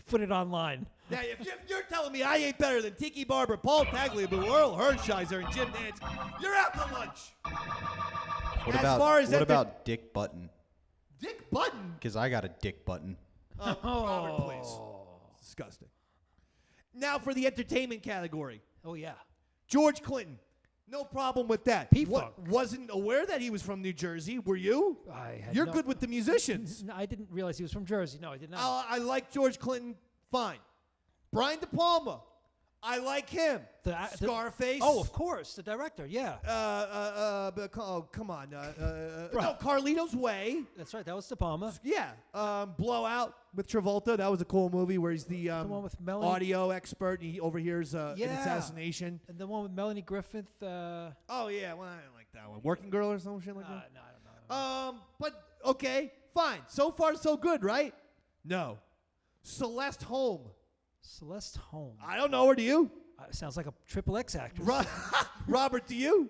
Put it online.
Now, if you're telling me I ain't better than Tiki Barber, Paul Tagliabue, Earl Hershiser, and Jim Nance, you're out to lunch.
What about Dick Button?
Dick Button?
Because I got a Dick Button.
Robert, please. Disgusting. Now for the entertainment category.
Oh, yeah.
George Clinton. No problem with that.
P-Funk.
Wasn't aware that he was from New Jersey. Were you? You're good with the musicians.
No, I didn't realize he was from Jersey. No, I did not.
I like George Clinton. Fine. Brian De Palma. I like him. Scarface.
Oh, of course. The director, yeah.
Come on. No, Carlito's Way.
That's right. That was De Palma.
Yeah. Blowout with Travolta. That was a cool movie where he's the
one with Melanie.
audio expert and he overhears an assassination.
And the one with Melanie Griffith.
Oh, yeah. Well, I didn't like that one. Working Girl or some shit like that?
No, I don't know.
But, okay. Fine. So far, so good, right? No. Celeste Holm.
Celeste Holm.
I don't know her. Do you?
Sounds like a XXX actress.
Robert, do you?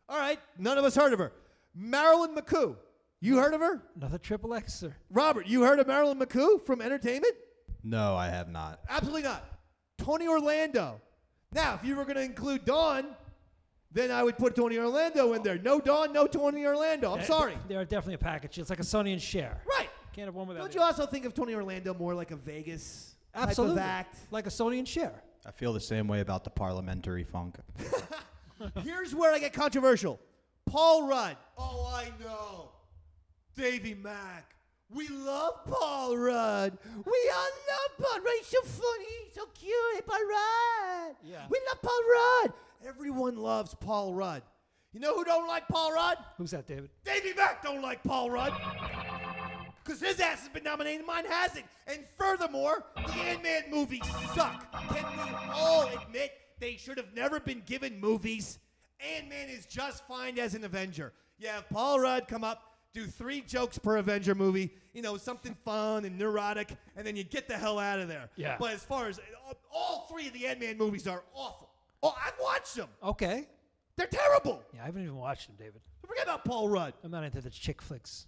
All right. None of us heard of her. Marilyn McCoo. You heard of her?
Another XXXer.
Robert, you heard of Marilyn McCoo from Entertainment?
No, I have not.
Absolutely not. Tony Orlando. Now, if you were going to include Dawn, then I would put Tony Orlando in there. No Dawn, no Tony Orlando. I'm sorry.
They're definitely a package. It's like a Sonny and Cher.
Right.
Can't have one without
Don't you also think of Tony Orlando more like a Vegas
Absolutely.
type of act?
Like a Sonny and Cher.
I feel the same way about the parliamentary funk.
Here's where I get controversial. Paul Rudd. Oh, I know. Davey Mac. We love Paul Rudd. We all love Paul Rudd. He's so funny. So cute. Hey, Paul Rudd.
Yeah.
We love Paul Rudd. Everyone loves Paul Rudd. You know who don't like Paul Rudd?
Who's that, David?
Davey Mac don't like Paul Rudd. Because his ass has been nominated, mine hasn't. And furthermore, the Ant-Man movies suck. Can we all admit they should have never been given movies? Ant-Man is just fine as an Avenger. You have Paul Rudd come up, do 3 jokes per Avenger movie, something fun and neurotic, and then you get the hell out of there.
Yeah.
But as far as all 3 of the Ant-Man movies are awful. Oh, I've watched them.
Okay.
They're terrible.
Yeah, I haven't even watched them, David.
Forget about Paul Rudd.
I'm not into the chick flicks.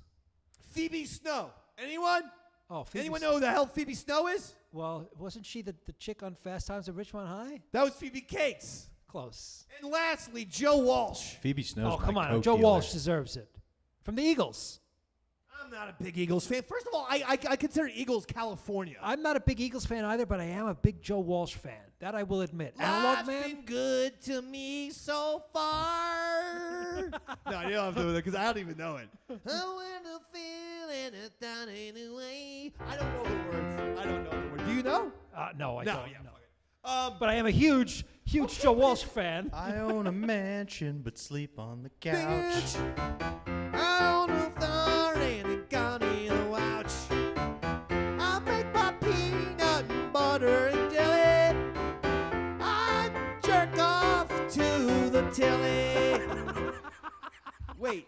Phoebe Snow. Anyone?
Oh, Phoebe.
Anyone know who the hell Phoebe Snow is?
Well, wasn't she the chick on Fast Times at Richmond High?
That was Phoebe Cates.
Close.
And lastly, Joe Walsh.
Phoebe Snow's
Oh, come
my
on.
Coke
Joe
dealer.
Walsh deserves it. From the Eagles.
I'm not a big Eagles fan. First of all, I consider Eagles California.
I'm not a big Eagles fan either, but I am a big Joe Walsh fan. That I will admit. Analog
Life's
Man?
been good to me so far. No, you don't have to do that because I don't even know it. I want to feel it down anyway. I don't know the words. I don't know the words. Do you know?
No, I
No,
don't.
yeah,
No.
fuck it.
But I am a huge Joe Walsh fan.
I own a mansion, but sleep on the couch.
Bitch, I own a thorn and a gun in a watch. I make my peanut and butter and jelly. I jerk off to the telly. Wait.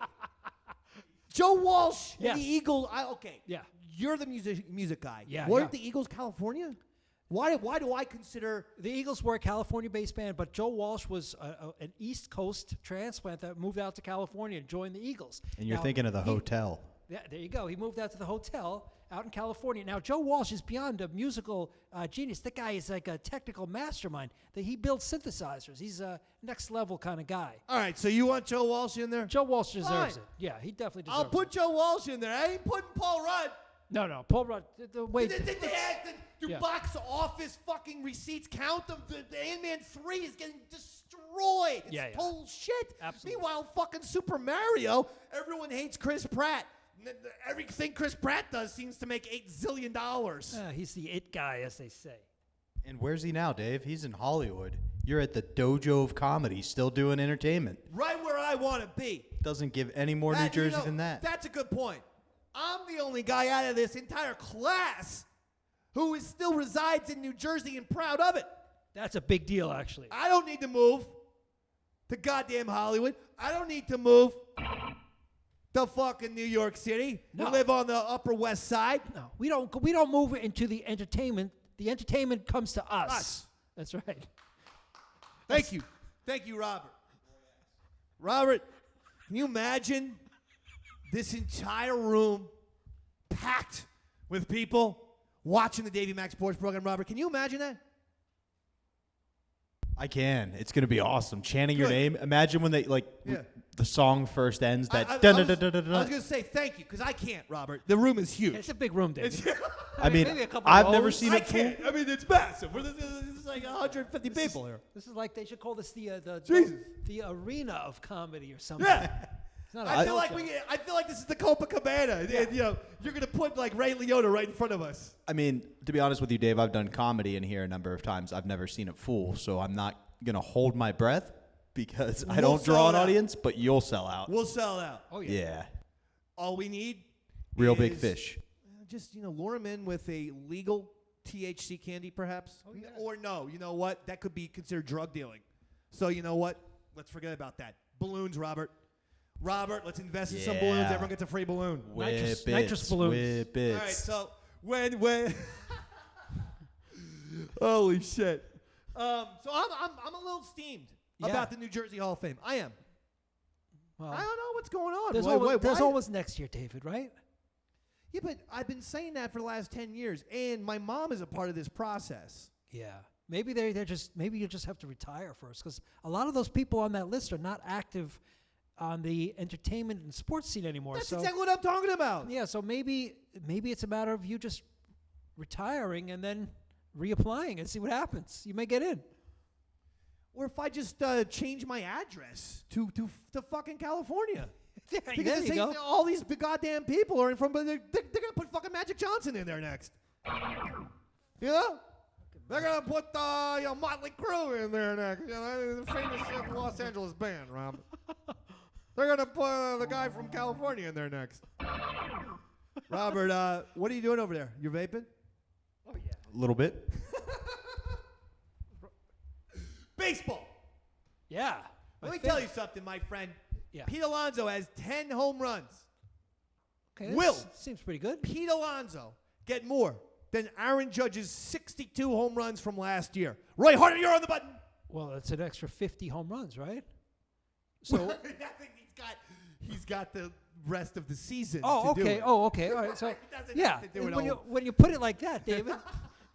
Joe Walsh
Yes.
and the Eagles. Okay.
Yeah.
You're the music guy.
Yeah,
Weren't
yeah.
the Eagles California? Why do I consider...
The Eagles were a California-based band, but Joe Walsh was an East Coast transplant that moved out to California and joined the Eagles.
And you're
Now,
thinking of the hotel.
Yeah, there you go. He moved out to the hotel, out in California. Now, Joe Walsh is beyond a musical genius. That guy is like a technical mastermind. That he builds synthesizers. He's a next level kind of guy.
All right, so you want Joe Walsh in there?
Joe Walsh deserves
Fine.
it. Yeah, he definitely deserves
I'll put
it.
Joe Walsh in there. I ain't putting Paul Rudd.
No, Paul Rudd. The way
Do
Yeah.
box office fucking receipts count them? The Ant-Man 3 is getting destroyed. It's
Yeah.
total shit.
Absolutely.
Meanwhile, fucking Super Mario, everyone hates Chris Pratt. Everything Chris Pratt does seems to make $8 zillion.
he's the it guy, as they say.
And where's he now, Dave? He's in Hollywood. You're at the Dojo of Comedy, still doing entertainment.
Right where I want to be.
Doesn't give any more New Jersey than that.
That's a good point. I'm the only guy out of this entire class who still resides in New Jersey and proud of it.
That's a big deal, actually.
I don't need to move to goddamn Hollywood. I don't need to move to fucking New York City.
No.
We live on the Upper West Side.
No, we don't move into the entertainment. The entertainment comes to us.
Us.
That's right.
Thank you, Robert. Robert, can you imagine this entire room packed with people watching the Davey Mac Sports Program? Robert, can you imagine that?
I can. It's going to be awesome. Chanting your
Good.
name. Imagine when they, the song first ends. That
I was
dun-dun-dun-dun-dun-dun.
going to say thank you because I can't, Robert. The room is huge.
It's a big room, David.
I mean,
maybe a couple
I've
rows.
never seen
I
it full.
can't. I mean, it's massive. This is like 150 people here.
This is like they should call this
Jesus.
the arena of comedy or something.
Yeah.
It's not
I
a
feel like
dojo.
I feel like this is the Copacabana. And, you're gonna put like Ray Liotta right in front of us.
I mean, to be honest with you, Dave, I've done comedy in here a number of times. I've never seen it full, so I'm not going to hold my breath because I
We'll
don't draw
sell
an
it out.
audience, but you'll sell out.
We'll sell out.
Oh yeah.
Yeah.
All we need
Real big
is
fish.
Just lure him in with a legal THC candy, perhaps. Or no, you know what? That could be considered drug dealing. So you know what? Let's forget about that. Balloons, Robert. Robert, let's invest in some balloons.
Yeah.
Everyone gets a free balloon.
Nitrous balloons.
Whip it.
All right, so when holy shit. So I'm a little steamed
Yeah.
about the New Jersey Hall of Fame. I am.
Well,
I don't know what's going on.
there's
Why-
always next year, David, right?
Yeah, but I've been saying that for the last 10 years, and my mom is a part of this process.
Yeah. Maybe maybe you just have to retire first, because a lot of those people on that list are not active on the entertainment and sports scene anymore.
That's
so
exactly what I'm talking about.
yeah, so maybe it's a matter of you just retiring and then reapplying and see what happens. You may get in.
Or if I just change my address to fucking California.
There
Because
you go.
all these goddamn people are in from, but they're going to put fucking Magic Johnson in there next. You know? They're going to put Motley Crue in there next. The famous Los Angeles band, Rob. They're going to put the guy from California in there next. Robert, what are you doing over there? You're vaping?
Oh yeah.
A little bit.
Baseball.
Yeah.
Let me tell you something, my friend.
Yeah.
Pete Alonso has 10 home runs.
Okay,
Will.
Seems pretty good.
Pete Alonso get more than Aaron Judge's 62 home runs from last year. Roy Harter, you're on the button.
Well, it's an extra 50 home runs, right? So.
I think he's got the rest of the season.
Oh,
to do
okay.
it.
Oh, okay. All right. So,
It doesn't
yeah.
have to do it
When
all.
when you put it like that, David,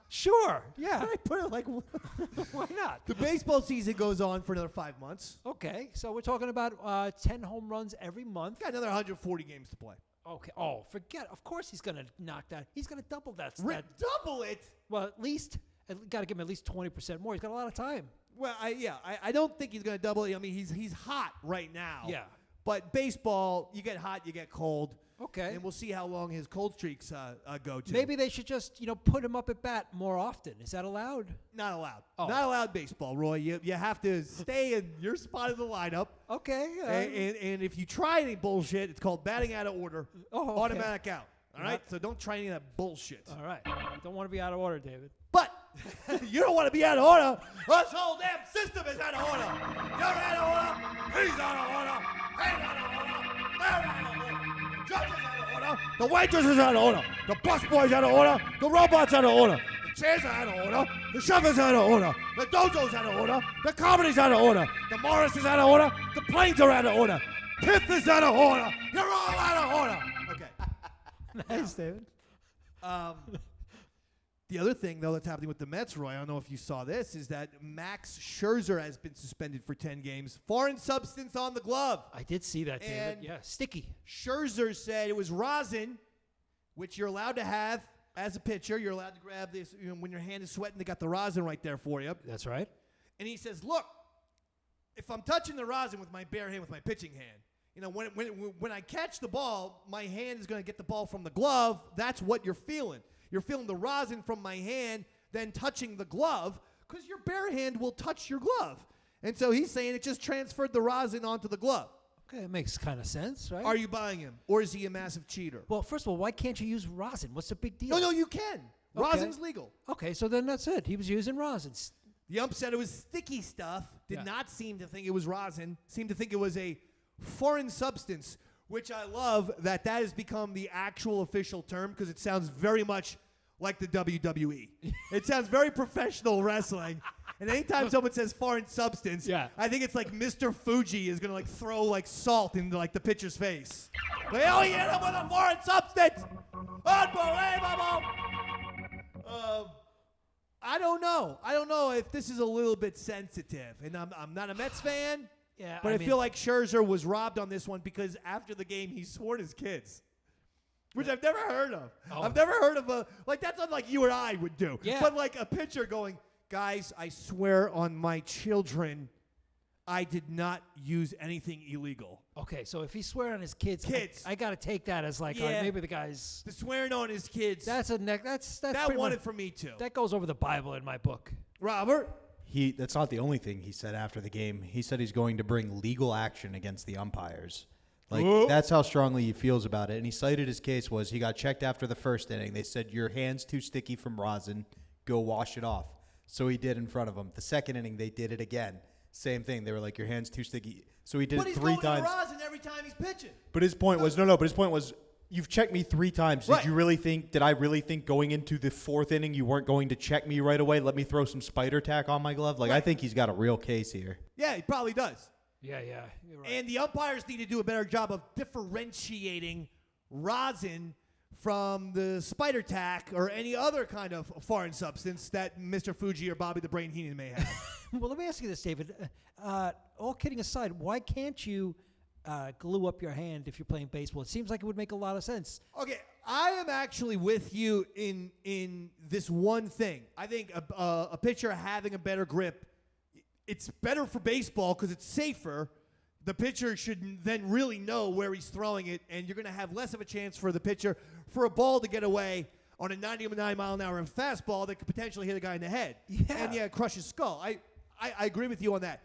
sure. Yeah.
I put it like
Why not?
the baseball season goes on for another 5 months.
Okay. So we're talking about 10 home runs every month.
Got another 140 games to play.
Okay. Oh, forget. Of course he's going to knock that. He's going to double that.
Double it.
Well, at least got to give him at least 20% more. He's got a lot of time.
Well, I don't think he's going to double it. I mean, he's hot right now.
Yeah.
But baseball, you get hot, you get cold.
Okay.
And we'll see how long his cold streaks go to.
Maybe they should just, put him up at bat more often. Is that allowed?
Not allowed.
Oh.
Not allowed baseball, Roy. You have to stay in your spot of the lineup.
Okay.
And if you try any bullshit, it's called batting out of order.
Oh, okay.
Automatic out. All right? So don't try any of that bullshit.
All right. Don't want to be out of order, David.
But you don't want to be out of order. This whole damn system is out of order. You're out of order. He's out of order. He's out of order. They're out of order. The judge is out of order. The waitress is out of order. The busboy's out of order. The robot's out of order. The chairs are out of order. The chauffeur's out of order. The dojo's out of order. The comedy's out of order. The Morris is out of order. The planes are out of order. Piff is out of order. You're all out of order. Okay.
Nice, David.
The other thing, though, that's happening with the Mets, Roy, I don't know if you saw this, is that Max Scherzer has been suspended for 10 games. Foreign substance on the glove.
I did see that, David.
And
Yeah, sticky.
Scherzer said it was rosin, which you're allowed to have as a pitcher. You're allowed to grab this when your hand is sweating. They got the rosin right there for you.
That's right.
And he says, look, if I'm touching the rosin with my bare hand, with my pitching hand, when I catch the ball, my hand is going to get the ball from the glove. That's what you're feeling. You're feeling the rosin from my hand, then touching the glove, because your bare hand will touch your glove. And so he's saying it just transferred the rosin onto the glove.
Okay, it makes kind of sense, right?
Are you buying him, or is he a massive cheater?
Well, first of all, why can't you use rosin? What's the big deal?
No, you can.
Okay.
Rosin's legal.
Okay, so then that's it. He was using rosin.
The ump said it was sticky stuff, did not seem to think it was rosin, seemed to think it was a foreign substance, which I love that has become the actual official term because it sounds very much like the WWE. It sounds very professional wrestling. And anytime someone says foreign substance, I think it's like Mr. Fuji is going to throw salt into the pitcher's face. Like, oh, he hit him with a foreign substance. Unbelievable. I don't know. I don't know if this is a little bit sensitive. And I'm not a Mets fan.
Yeah,
But I feel like Scherzer was robbed on this one because after the game, he swore his kids. Which I've never heard of.
Oh.
I've never heard of that's unlike you and I would do.
Yeah.
But a pitcher going, guys, I swear on my children, I did not use anything illegal.
Okay, so if he's swearing on his kids, I got to take that as maybe the guy's.
The swearing on his kids.
That's that's
that won it for me too.
That goes over the Bible in my book.
Robert?
That's not the only thing he said after the game. He said he's going to bring legal action against the umpires. That's how strongly he feels about it. And he cited his case was he got checked after the first inning. They said, your hand's too sticky from rosin. Go wash it off. So he did in front of him. The second inning, they did it again. Same thing. They were like, your hand's too sticky. So he did it 3 times.
But he's going to rosin every time he's pitching.
But his point was, you've checked me 3 times.
Right.
Did I really think going into the 4th inning you weren't going to check me right away? Let me throw some spider tack on my glove? I think he's got a real case here.
Yeah, he probably does.
Yeah, you're right.
And the umpires need to do a better job of differentiating rosin from the spider tack or any other kind of foreign substance that Mr. Fuji or Bobby the Brain Heenan may have.
Well, let me ask you this, David. All kidding aside, why can't you glue up your hand if you're playing baseball? It seems like it would make a lot of sense.
Okay, I am actually with you in this one thing. I think a pitcher having a better grip, it's better for baseball because it's safer. The pitcher should then really know where he's throwing it, and you're going to have less of a chance for the pitcher for a ball to get away on a 99-mile-an-hour fastball that could potentially hit a guy in the head and crush his skull. I agree with you on that.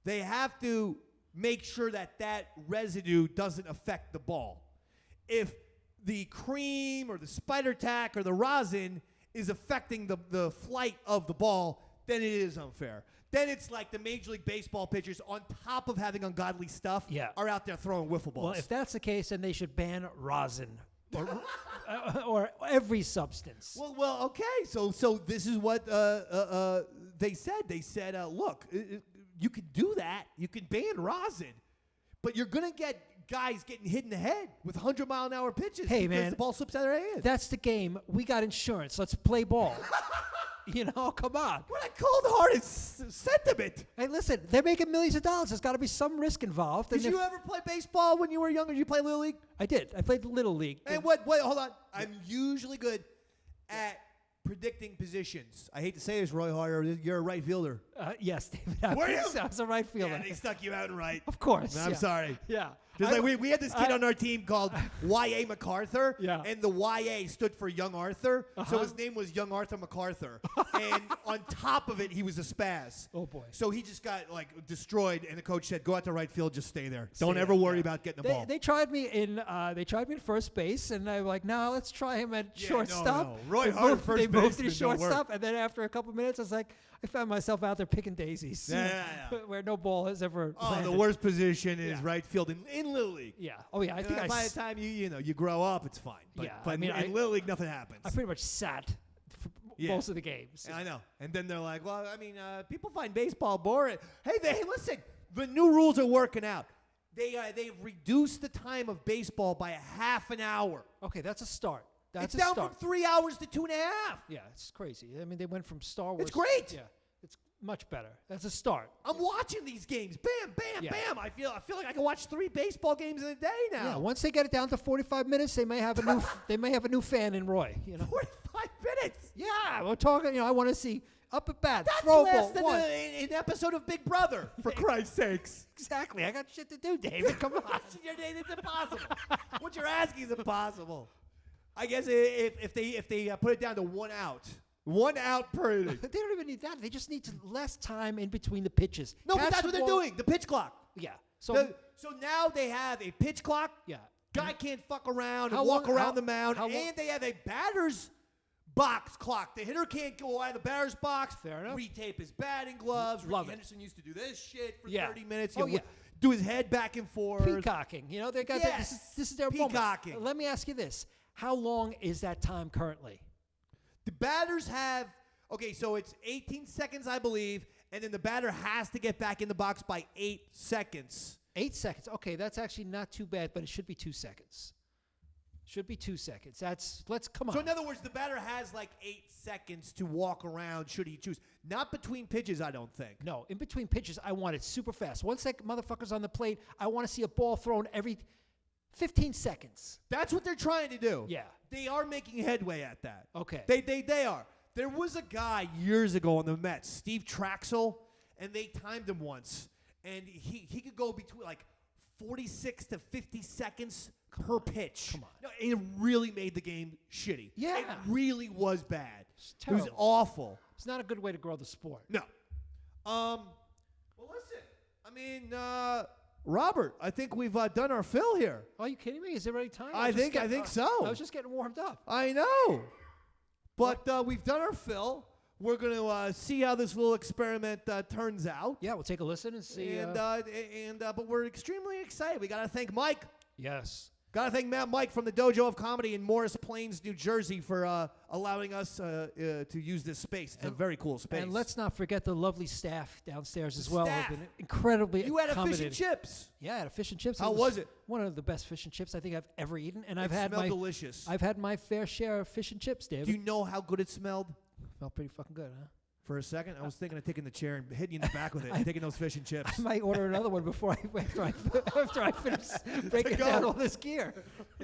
They have to make sure that residue doesn't affect the ball. If the cream or the spider tack or the rosin is affecting the flight of the ball, then it is unfair. Then it's like the Major League Baseball pitchers, on top of having ungodly stuff, are out there throwing wiffle balls.
Well, if that's the case, then they should ban rosin or every substance.
Well, okay. So this is what they said. They said, look, you can do that. You can ban rosin, but you're going to get guys getting hit in the head with 100-mile-an-hour pitches because the ball slips out of their hands.
That's the game. We got insurance. Let's play ball. Come on.
What a cold-hearted sentiment.
Hey, listen, they're making millions of dollars. There's got to be some risk involved.
Did you ever play baseball when you were younger? Did you play Little League?
I did. I played Little League.
Hey, wait, hold on. I'm usually good at predicting positions. I hate to say this, Roy Harter. You're a right fielder.
Yes, David.
Were you?
I was a right fielder.
Yeah, they stuck you out in right.
Of course.
I'm sorry.
Yeah.
Just we had this kid on our team called Y.A. MacArthur, and the Y.A. stood for Young Arthur, so his name was Young Arthur MacArthur. And on top of it, he was a spaz.
Oh, boy.
So he just got destroyed, and the coach said, go out to right field, just stay there. Don't ever worry about getting the ball.
They tried me in first base, and I was like, no, let's try him at shortstop.
No. Roy Harter, first
They moved to
baseman,
shortstop, and then after a couple minutes, I was like, I found myself out there picking daisies. Where no ball has ever landed.
The worst position is right field in Little League.
Yeah. Oh, yeah. I think
by the time you grow up, it's fine. But in Little League, nothing happens.
I pretty much sat for most of the games.
I know. And then they're like, well, people find baseball boring. Hey, listen. The new rules are working out. They've reduced the time of baseball by a half an hour.
Okay, that's a start. That's
it's
a
down
start.
from 3 hours to 2.5.
Yeah, it's crazy. I mean, they went from Star Wars.
It's great.
Yeah, it's much better. That's a start.
I'm watching these games. Bam, bam,
Yeah.
bam. I feel like I can watch 3 baseball games in a day now.
Yeah, once they get it down to 45 minutes, they may have a new fan in Roy.
45 minutes.
Yeah, we're talking. I want to see up at bat,
That's
throw
less
ball,
than
one.
an episode of Big Brother, for Christ's sakes.
Exactly. I got shit to do, David. Come on.
It's impossible. What you're asking is impossible. I guess if they put it down to 1 out per inning.
They don't even need that. They just need less time in between the pitches.
No, but
Catch
that's
the
what they're
ball.
doing. The pitch clock.
Yeah. So
So now they have a pitch clock.
yeah.
Guy can't fuck around
How
and walk
long-
around
how-
the mound.
how long-
And they have a batter's box clock. The hitter can't go out of the batter's box.
Fair enough.
Retape his batting gloves.
Love
Ricky
it.
Henderson used to do this shit for
Yeah.
30 minutes.
Oh, yeah.
Do his head back and forth.
Peacocking. They got
Yes.
this is their
Peacocking.
moment. Let me ask you this: how long is that time currently?
The batters have, so it's 18 seconds, I believe, and then the batter has to get back in the box by 8 seconds.
8 seconds. Okay, that's actually not too bad, but it should be 2 seconds. Should be 2 seconds. Come on.
So in other words, the batter has like 8 seconds to walk around should he choose. Not between pitches, I don't think.
No, in between pitches, I want it super fast. Once that motherfucker's on the plate, I want to see a ball thrown every 15 seconds.
That's what they're trying to do.
Yeah.
They are making headway at that.
Okay.
They are. There was a guy years ago on the Mets, Steve Traxel, and they timed him once. And he could go between like 46 to 50 seconds per pitch.
Come on.
No, it really made the game shitty.
Yeah.
It really was bad.
It's
It was
terrible.
awful.
It's not a good way to grow the sport.
No. Well, listen. I mean, Robert, I think we've done our fill here.
Are you kidding me? Is it already time?
I think so.
I was just getting warmed up.
I know. But we've done our fill. We're going to see how this little experiment turns out.
Yeah, we'll take a listen and see.
But we're extremely excited. We got to thank Mike.
Yes.
Got to thank Mike from the Dojo of Comedy in Morris Plains, New Jersey, for allowing us to use this space. It's a very cool space.
And let's not forget the lovely staff downstairs as well.
Staff.
They've been incredibly
You had a fish
accommodating.
and chips.
Yeah, I had a fish and chips.
How was it?
One of the best fish and chips I think I've ever eaten, and I've
It
had
smelled delicious.
I've had my fair share of fish and chips, David.
Do you know how good it smelled?
Smelled pretty fucking good, huh?
For a second, I was thinking of taking the chair and hitting you in the back with it and taking those fish and chips.
I might order another one after I finish breaking
go.
down all this gear.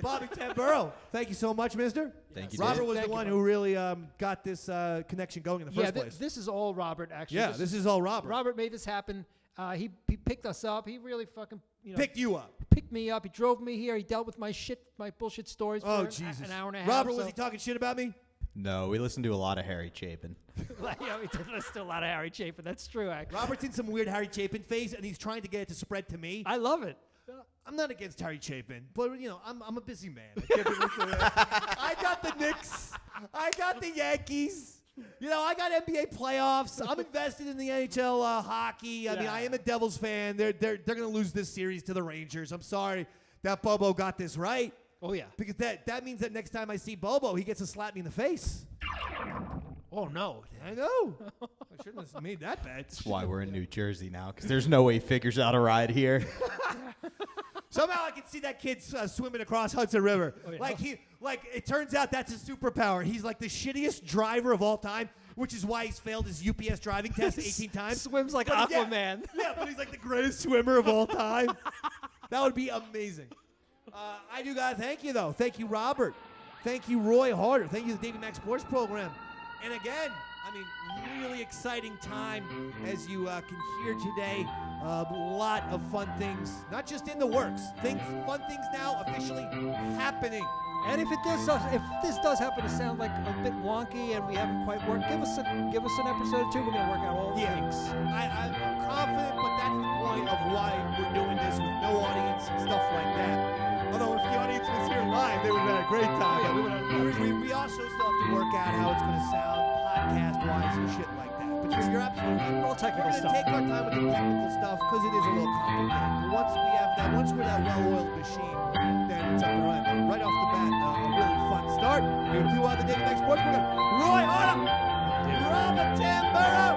Bobby Tamburro, thank you so much, mister.
Thank you,
Robert
Dave.
was
Thank
the
you,
one
Bob.
who really got this connection going in the first place.
This is all Robert, actually.
Yeah, this is all Robert.
Robert made this happen. He picked us up. He really fucking
Picked you up.
picked me up. He drove me here. He dealt with my bullshit stories
Oh,
for
Jesus.
an hour and a half.
Robert, was
so-
he talking shit about me?
No, we listened to a lot of Harry Chapin.
Yeah, we did listen to a lot of Harry Chapin. That's true, actually.
Robert's in some weird Harry Chapin phase, and he's trying to get it to spread to me.
I love it.
I'm not against Harry Chapin, but I'm a busy man. I got the Knicks. I got the Yankees. I got NBA playoffs. I'm invested in the NHL hockey. I mean, I am a Devils fan. They're gonna lose this series to the Rangers. I'm sorry that Bobo got this right.
Oh, yeah.
Because that means that next time I see Bobo, he gets to slap me in the face.
Oh, no.
I know. I shouldn't have made that bet.
That's why we're in New Jersey now, because there's no way he figures out a ride here.
Somehow I can see that kid swimming across Hudson River.
Oh, yeah.
Like it turns out that's his superpower. He's like the shittiest driver of all time, which is why he's failed his UPS driving test 18 times.
Swims like
But
Aquaman.
Yeah, but he's like the greatest swimmer of all time. That would be amazing. I do gotta thank you though. Thank you, Robert. Thank you, Roy Harter. Thank you, the Davey Mac Sports Program. And again, I mean, really exciting time as you can hear today. A lot of fun things, not just in the works. Fun things now officially happening.
And if this does happen to sound like a bit wonky and we haven't quite worked, give us an episode or two. We're gonna work out all the kinks.
I'm confident, but that's the point of why we're doing this with no audience and stuff like that. Although if the audience was here live, they would have had a great time.
Oh, yeah,
we also still have to work out how it's going to sound podcast-wise and shit like that. But you're absolutely right.
All technical
We're going to
stuff.
take our time with the technical stuff because it is a little complicated. But once we're that well-oiled machine, then it's up and running. But right off the bat, a really fun start. To the Davey Mac Sports Program. Roy Harter, Robert Tamburro.